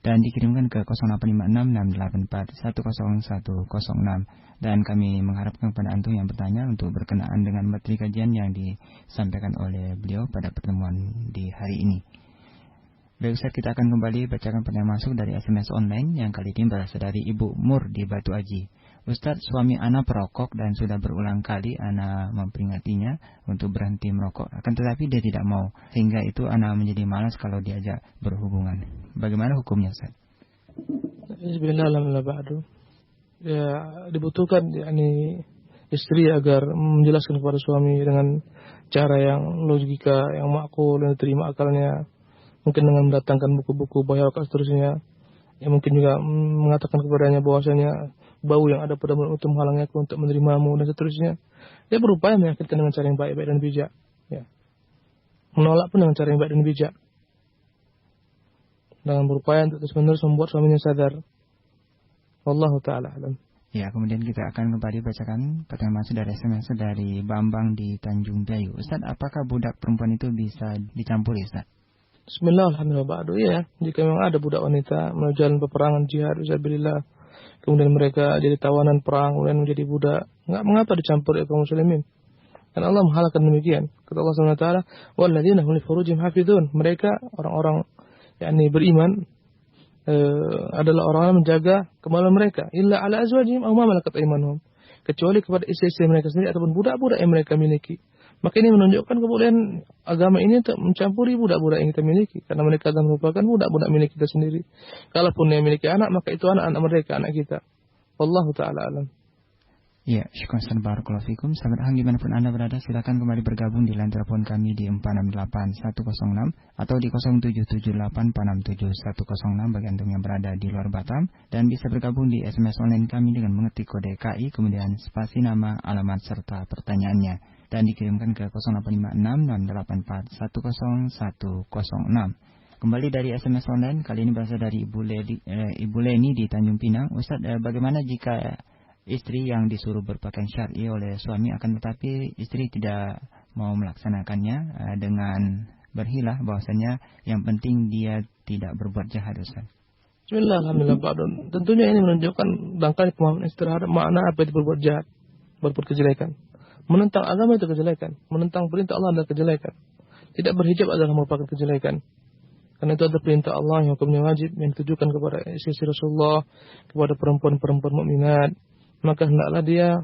dan dikirimkan ke 085668410106. Dan kami mengharapkan kepada antum yang bertanya untuk berkenaan dengan materi kajian yang disampaikan oleh beliau pada pertemuan di hari ini. Baik Ustaz, kita akan kembali bacakan pertanyaan masuk dari SMS online yang kali ini berasal dari Ibu Mur di Batu Aji. Ustaz, suami ana perokok dan sudah berulang kali ana memperingatinya untuk berhenti merokok. Akan tetapi dia tidak mau, sehingga itu ana menjadi malas kalau diajak berhubungan. Bagaimana hukumnya Ustaz? Bismillahirrahmanirrahim. Ya, dibutuhkan istri agar menjelaskan kepada suami dengan cara yang logika, yang makul, yang diterima akalnya. Mungkin dengan mendatangkan buku-buku bayawak seterusnya. Ya, mungkin juga mengatakan kepadanya bahwasanya bau yang ada pada mulut itu menghalangi aku untuk menerimamu dan seterusnya. Dia berupaya meyakinkan dengan cara yang baik-baik dan bijak. Ya. Menolak pun dengan cara yang baik dan bijak. Dengan berupaya untuk terus-menerus membuat suaminya sadar. Wallahu ta'ala alam. Ya, kemudian kita akan kembali bacakan pertanyaan masuk dari SMS dari Bambang di Tanjung Dayu. Ustaz, apakah budak perempuan itu bisa dicampuri Ustaz? Bismillah, alhamdulillah, ba'du. Ya, jika memang ada budak wanita melalui peperangan jihad fisabilillah, kemudian mereka jadi tawanan perang, kemudian menjadi budak, enggak mengapa dicampur kaum muslimin. Dan Allah menghalalkan demikian. Kata Allah Subhanahu wa taala, "Walladzina hum li furujihim hafizun." Mereka orang-orang beriman adalah orang-orang menjaga kemaluan mereka. Illa ala azwajihim aw ma malakat aymanuhum. Kecuali kepada istri-istri mereka sendiri ataupun budak-budak yang mereka miliki. Maka ini menunjukkan kebolehan agama ini untuk mencampuri budak-budak yang kita miliki. Karena mereka akan merupakan budak-budak milik kita sendiri. Kalaupun yang memiliki anak, maka itu anak-anak mereka, anak kita. Wallahu ta'ala alam. Ya, syukur barakallahu fikum. Sahabat Hang dimanapun Anda berada, silakan kembali bergabung di line telepon kami di 468106 atau di 0778467106 bagi Antum yang berada di luar Batam, dan bisa bergabung di SMS online kami dengan mengetik kode KI kemudian spasi nama, alamat serta pertanyaannya dan dikirimkan ke 085684101006. Kembali dari SMS online, kali ini berasal dari Ibu Leni di Tanjung Pinang. Ustaz, bagaimana jika istri yang disuruh berpakaian syar'i oleh suami akan tetapi istri tidak mau melaksanakannya dengan berhilah bahwasanya yang penting dia tidak berbuat jahat, Ustaz? Bismillah, alhamdulillah, Pak Don. Tentunya ini menunjukkan dangkal pemahaman istri terhadap makna apa itu berbuat jahat, berbuat kejelekan. Menentang agama itu kejelekan, menentang perintah Allah adalah kejelekan. Tidak berhijab adalah merupakan kejelekan. Karena itu ada perintah Allah yang hukumnya wajib yang ditujukan kepada istri Rasulullah, kepada perempuan-perempuan mukminat. Maka hendaklah dia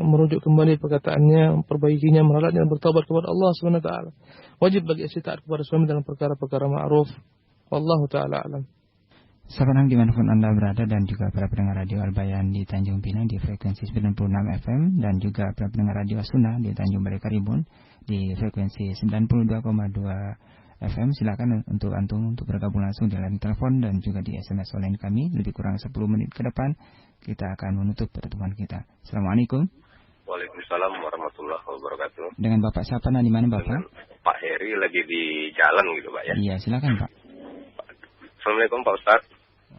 merujuk kembali perkataannya, memperbaikinya, meralatnya dan bertobat kepada Allah Subhanahu wa taala. Wajib bagi istri taat kepada suami dalam perkara-perkara ma'ruf. Wallahu taala alam. Sahabat Hang dimanapun Anda berada dan juga para pendengar radio Al-Bayan di Tanjung Pinang di frekuensi 96 FM dan juga para pendengar radio Sunnah di Tanjung Balai Karimun di frekuensi 92,2 FM, silakan untuk Antum untuk bergabung langsung di line telepon dan juga di SMS online kami. Lebih kurang 10 menit ke depan kita akan menutup pertemuan kita. Assalamualaikum. Waalaikumsalam warahmatullahi wabarakatuh. Dengan Bapak siapa di mana Bapak? Dengan Pak Heri lagi di jalan gitu Pak ya. Iya, silakan Pak. Assalamualaikum Pak Ustaz.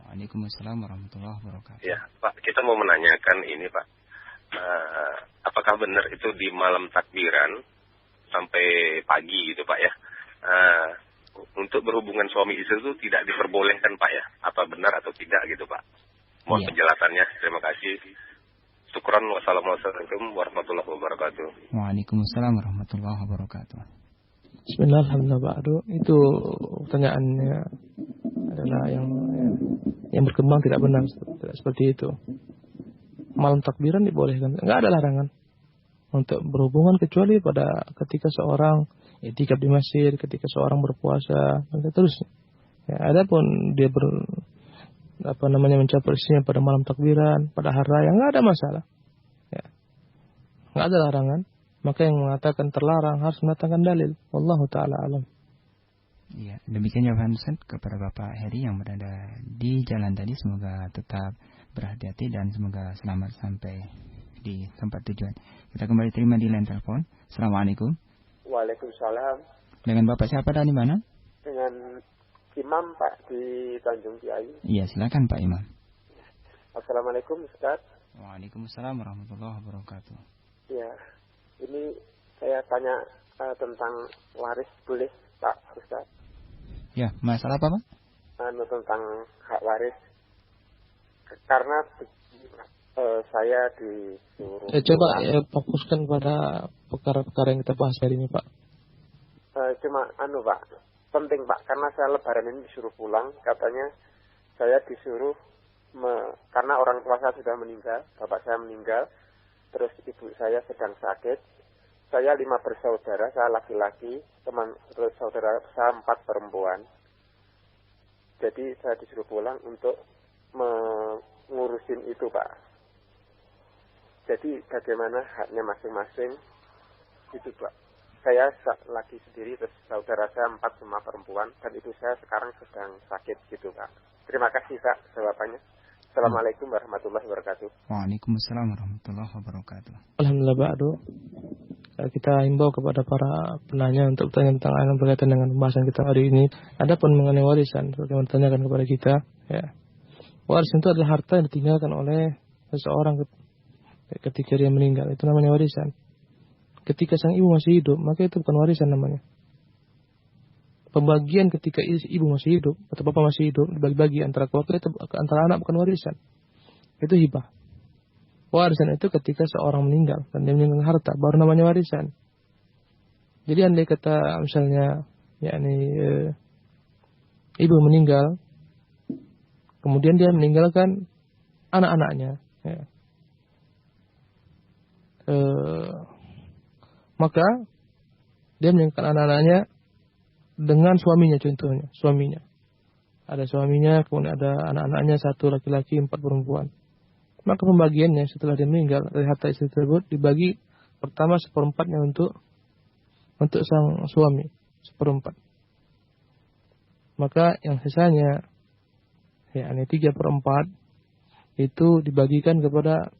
Waalaikumsalam warahmatullahi wabarakatuh. Ya Pak, kita mau menanyakan ini Pak. Apakah benar itu di malam takbiran sampai pagi gitu Pak ya? Untuk berhubungan suami istri itu tidak diperbolehkan Pak ya? Apa benar atau tidak gitu Pak? Mohon penjelasannya. Terima kasih. Syukran. Wassalamualaikum warahmatullahi wabarakatuh. Waalaikumsalam warahmatullahi wabarakatuh. Bismillah, alhamdulillah, Pak Ado. Itu pertanyaannya adalah yang berkembang tidak benar, tidak seperti itu. Malam takbiran dibolehkan, enggak ada larangan untuk berhubungan kecuali pada ketika seorang i'tikaf di masjid, ketika seorang berpuasa, dan seterusnya. Ya, adapun dia mencapai istrinya pada malam takbiran, pada hari raya, enggak ada masalah. Ya. Enggak ada larangan. Maka yang mengatakan terlarang harus mendatangkan dalil. Wallahu taala alam. Iya, demikian jawaban Ustaz kepada Bapak Heri yang berada di jalan tadi. Semoga tetap berhati-hati dan semoga selamat sampai di tempat tujuan. Kita kembali terima di line telepon. Assalamualaikum. Waalaikumsalam. Dengan Bapak siapa dan di mana? Dengan Imam Pak di Tanjung Kiai. Iya, silakan Pak Imam. Assalamualaikum Ustaz. Waalaikumsalam warahmatullahi wabarakatuh. Ya, ini saya tanya tentang waris boleh Pak Ustaz? Ya, masalah apa Pak? Tentang hak waris. Karena saya disuruh. Coba fokuskan pada perkara-perkara yang kita bahas hari ini Pak. Cuma Pak, penting Pak, karena saya lebaran ini disuruh pulang, katanya saya disuruh karena orang tua saya sudah meninggal, bapak saya meninggal, terus ibu saya sedang sakit, saya 5 bersaudara, saya laki-laki, terus saudara saya 4 perempuan, jadi saya disuruh pulang untuk mengurusin itu Pak. Jadi bagaimana haknya masing-masing itu Pak. Saya lagi sendiri, terus saudara saya 4 semua perempuan, dan ibu saya sekarang sedang sakit gitu Pak. Terima kasih Pak jawabannya. Assalamualaikum warahmatullahi wabarakatuh. Waalaikumsalam warahmatullahi wabarakatuh. Alhamdulillah Pak Ado. Kita himbau kepada para penanya untuk bertanya tentang yang berkaitan dengan pembahasan kita hari ini. Adapun mengenai warisan, bagaimana ditanyakan kepada kita, ya. Warisan itu adalah harta yang ditinggalkan oleh seseorang ketika dia meninggal. Itu namanya warisan. Ketika sang ibu masih hidup, maka itu bukan warisan namanya. Pembagian ketika ibu masih hidup atau bapak masih hidup, dibagi-bagi antara keluarga itu antara anak bukan warisan. Itu hibah. Warisan itu ketika seorang meninggal dan dia meninggalkan harta, baru namanya warisan. Jadi andai kata misalnya ibu meninggal kemudian dia meninggalkan anak-anaknya, ya. Maka dia meninggalkan anak-anaknya dengan suaminya, contohnya suaminya. Ada suaminya, kemudian ada anak-anaknya, 1 laki-laki, 4 perempuan. Maka pembagiannya setelah dia meninggal dari harta istri tersebut dibagi pertama 1/4-nya untuk sang suami, 1/4. Maka yang sisanya, yakni 3/4 itu dibagikan kepada,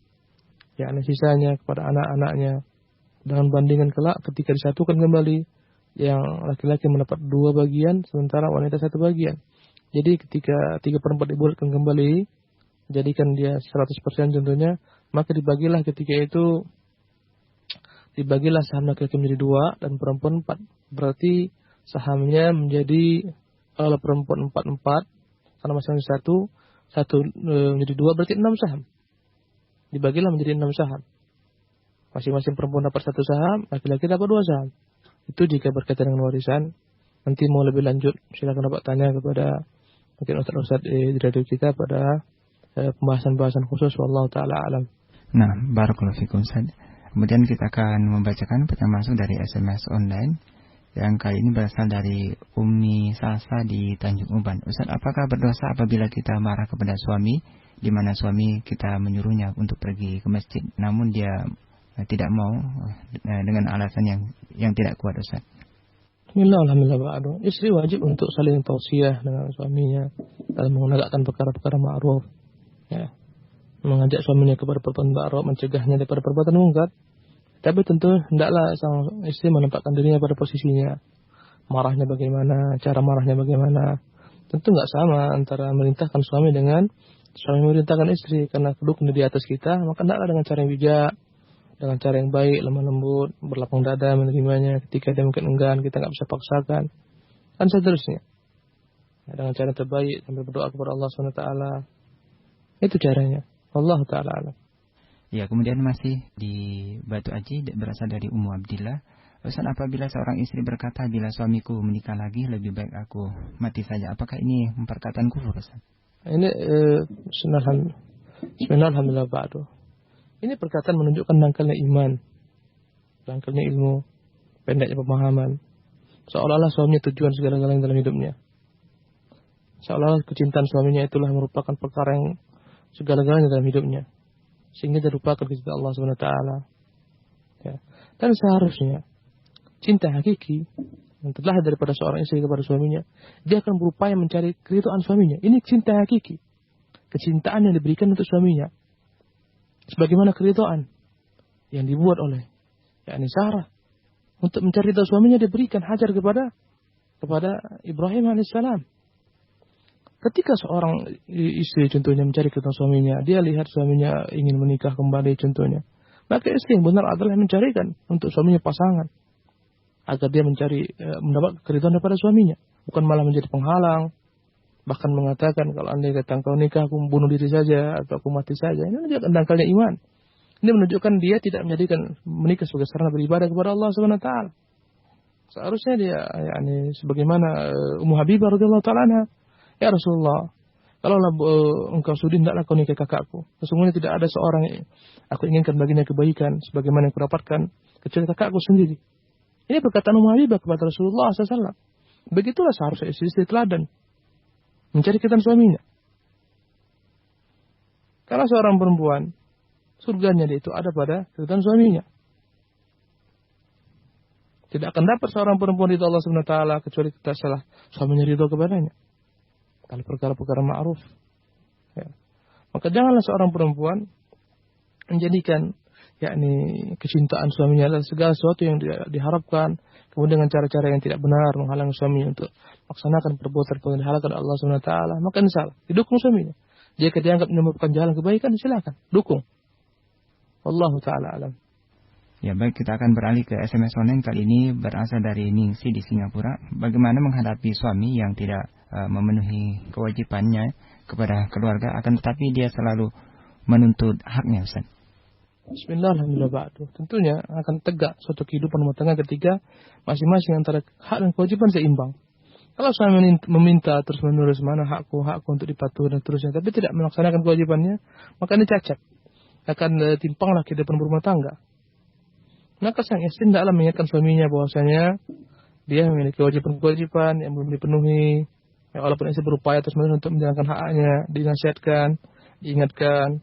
yakni sisanya kepada anak-anaknya. Dengan bandingan kelak ketika disatukan kembali, yang laki-laki mendapat 2 bagian, sementara wanita 1 bagian. Jadi ketika 3/4 dibulatkan kembali, jadikan dia 100% contohnya, maka dibagilah ketika itu, dibagilah saham laki-laki menjadi 2 dan perempuan 4. Berarti sahamnya menjadi, kalau perempuan 4, karena masing-masing 1 menjadi 2, berarti 6 saham. Dibagilah menjadi 6 saham. Masing-masing perempuan dapat 1 saham, laki-laki dapat 2 saham. Itu jika berkaitan dengan warisan. Nanti mau lebih lanjut, silakan dapat tanya kepada mungkin ustaz-ustaz di radio kita pada pembahasan-pembahasan khusus. Wallahu ta'ala alam. Nah, barakallahu fikum Ustaz. Kemudian kita akan membacakan pertanyaan masuk dari SMS online yang kali ini berasal dari Umi Salsa di Tanjung Uban. Ustaz, apakah berdosa apabila kita marah kepada suami, di mana suami kita menyuruhnya untuk pergi ke masjid, namun dia tidak mau dengan alasan yang tidak kuat, Ustaz? Alhamdulillah. Istri wajib untuk saling tausiah dengan suaminya dalam menegakkan perkara-perkara ma'ruf, ya. Mengajak suaminya kepada perbuatan ma'ruf, mencegahnya daripada perbuatan mungkar. Tapi tentu hendaklah sang istri menempatkan dirinya pada posisinya. Marahnya bagaimana, cara marahnya bagaimana. Tentu enggak sama antara merintahkan suami dengan suami memerintahkan istri, karena kedua di atas kita, maka hendaklah dengan cara yang bijak, dengan cara yang baik, lemah lembut, berlapang dada menerimanya. Ketika dia mungkin enggan, kita enggak bisa paksakan, dan seterusnya. Ya, dengan cara terbaik sambil berdoa kepada Allah SWT. Itu caranya. Allah Ta'ala alam. Ya, kemudian masih di Batu Aji berasal dari Ummu Abdillah. Ustaz, apabila seorang istri berkata, bila suamiku menikah lagi lebih baik aku mati saja, apakah ini perkataan kufur, Ustaz? Ini Bismillahirrahmanirrahim. Ba'du. Ini perkataan menunjukkan dangkalnya iman, dangkalnya ilmu, pendeknya pemahaman. Seolah-olah suaminya tujuan segala-galanya dalam hidupnya. Seolah-olah kecintaan suaminya itulah merupakan perkara yang segala-galanya dalam hidupnya, sehingga dia lupakan kecintaan Allah SWT. Ya. Dan seharusnya cinta hakiki yang terlahir daripada seorang istri kepada suaminya, dia akan berupaya mencari keridhaan suaminya. Ini cinta hakiki, kecintaan yang diberikan untuk suaminya, sebagaimana keridhaan yang dibuat oleh yakni Sarah untuk mencari ridha suaminya. Dia berikan hajar kepada Ibrahim alaihissalam. Ketika seorang istri contohnya mencari keridhaan suaminya, dia lihat suaminya ingin menikah kembali contohnya, maka istri yang benar adalah mencarikan untuk suaminya pasangan agar dia mendapat keridhaan daripada suaminya, bukan malah menjadi penghalang, bahkan mengatakan kalau andai kata engkau nikah aku bunuh diri saja atau aku mati saja. Ini menunjukkan dangkalnya iman. Ini menunjukkan dia tidak menjadikan menikah sebagai sarana beribadah kepada Allah SWT. Seharusnya dia yakni sebagaimana Ummu Habibah radhiyallahu ta'ala anha, ya Rasulullah, kalaulah engkau sudi hendaklah kau nikah kakakku. Sesungguhnya tidak ada seorang yang aku inginkan baginya kebaikan sebagaimana yang kudapatkan kecuali kakakku sendiri. Ini perkataan Ummu Habibah kepada Rasulullah SAW. Begitulah seharusnya istri teladan mencari keridhaan suaminya. Karena seorang perempuan, surganya dia itu ada pada keridhaan suaminya. Tidak akan dapat seorang perempuan ridha Allah SWT kecuali kita salah suaminya ridha kepadanya. Kalau perkara-perkara ma'ruf. Ya. Maka janganlah seorang perempuan menjadikan yakni kecintaan suaminya adalah segala sesuatu yang diharapkan, kemudian dengan cara-cara yang tidak benar menghalangi suaminya untuk melaksanakan perbuatan-perbuatan yang dihalalkan Allah SWT. Maka ini salah. Didukung suaminya. Jika dianggap menemukan jalan kebaikan, silakan dukung. Wallahu ta'ala alam. Ya, baik, kita akan beralih ke SMS online kali ini berasal dari Ningsi di Singapura. Bagaimana menghadapi suami yang tidak memenuhi kewajibannya kepada keluarga, akan tetapi dia selalu menuntut haknya, Ustaz? Bismillahirrahmanirrahim. Tentunya akan tegak suatu kehidupan rumah tangga ketika masing-masing antara hak dan kewajiban seimbang. Kalau suami meminta terus menerus mana hakku untuk dipatuhi dan terusnya, tapi tidak melaksanakan kewajibannya, maka ini cacat. Akan timpanglah kehidupan berumah tangga. Maka sang istri tidaklah mengingatkan suaminya bahwasanya dia memiliki kewajiban-kewajiban yang belum dipenuhi. Ya, walaupun istri berupaya terus menerus untuk menjalankan haknya, dinasihatkan, diingatkan.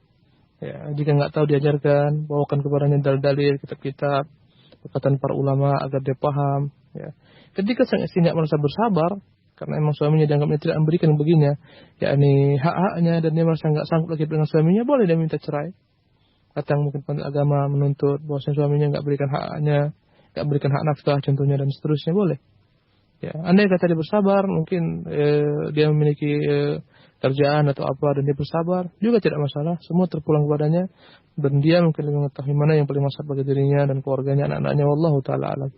Ya, jika nggak tahu diajarkan, bawakan kepadanya dalil-dalil, kitab-kitab, perkataan para ulama agar dia paham. Ya. Ketika sang istri tidak merasa bersabar, karena emang suaminya dianggapnya tidak memberikan baginya, yakni hak-haknya, dan dia merasa nggak sanggup lagi dengan suaminya, boleh dia minta cerai. Datang mungkin pada agama menuntut bahwa suaminya nggak berikan haknya, nggak berikan hak nafkah contohnya dan seterusnya, boleh. Ya, andai kata dia bersabar, mungkin dia memiliki kerjaan atau apa dan dia bersabar, juga tidak masalah. Semua terpulang kepadanya dan dia mungkin lebih mengetahui mana yang paling maslahat bagi dirinya dan keluarganya, anak-anaknya. Wallahu taala alam.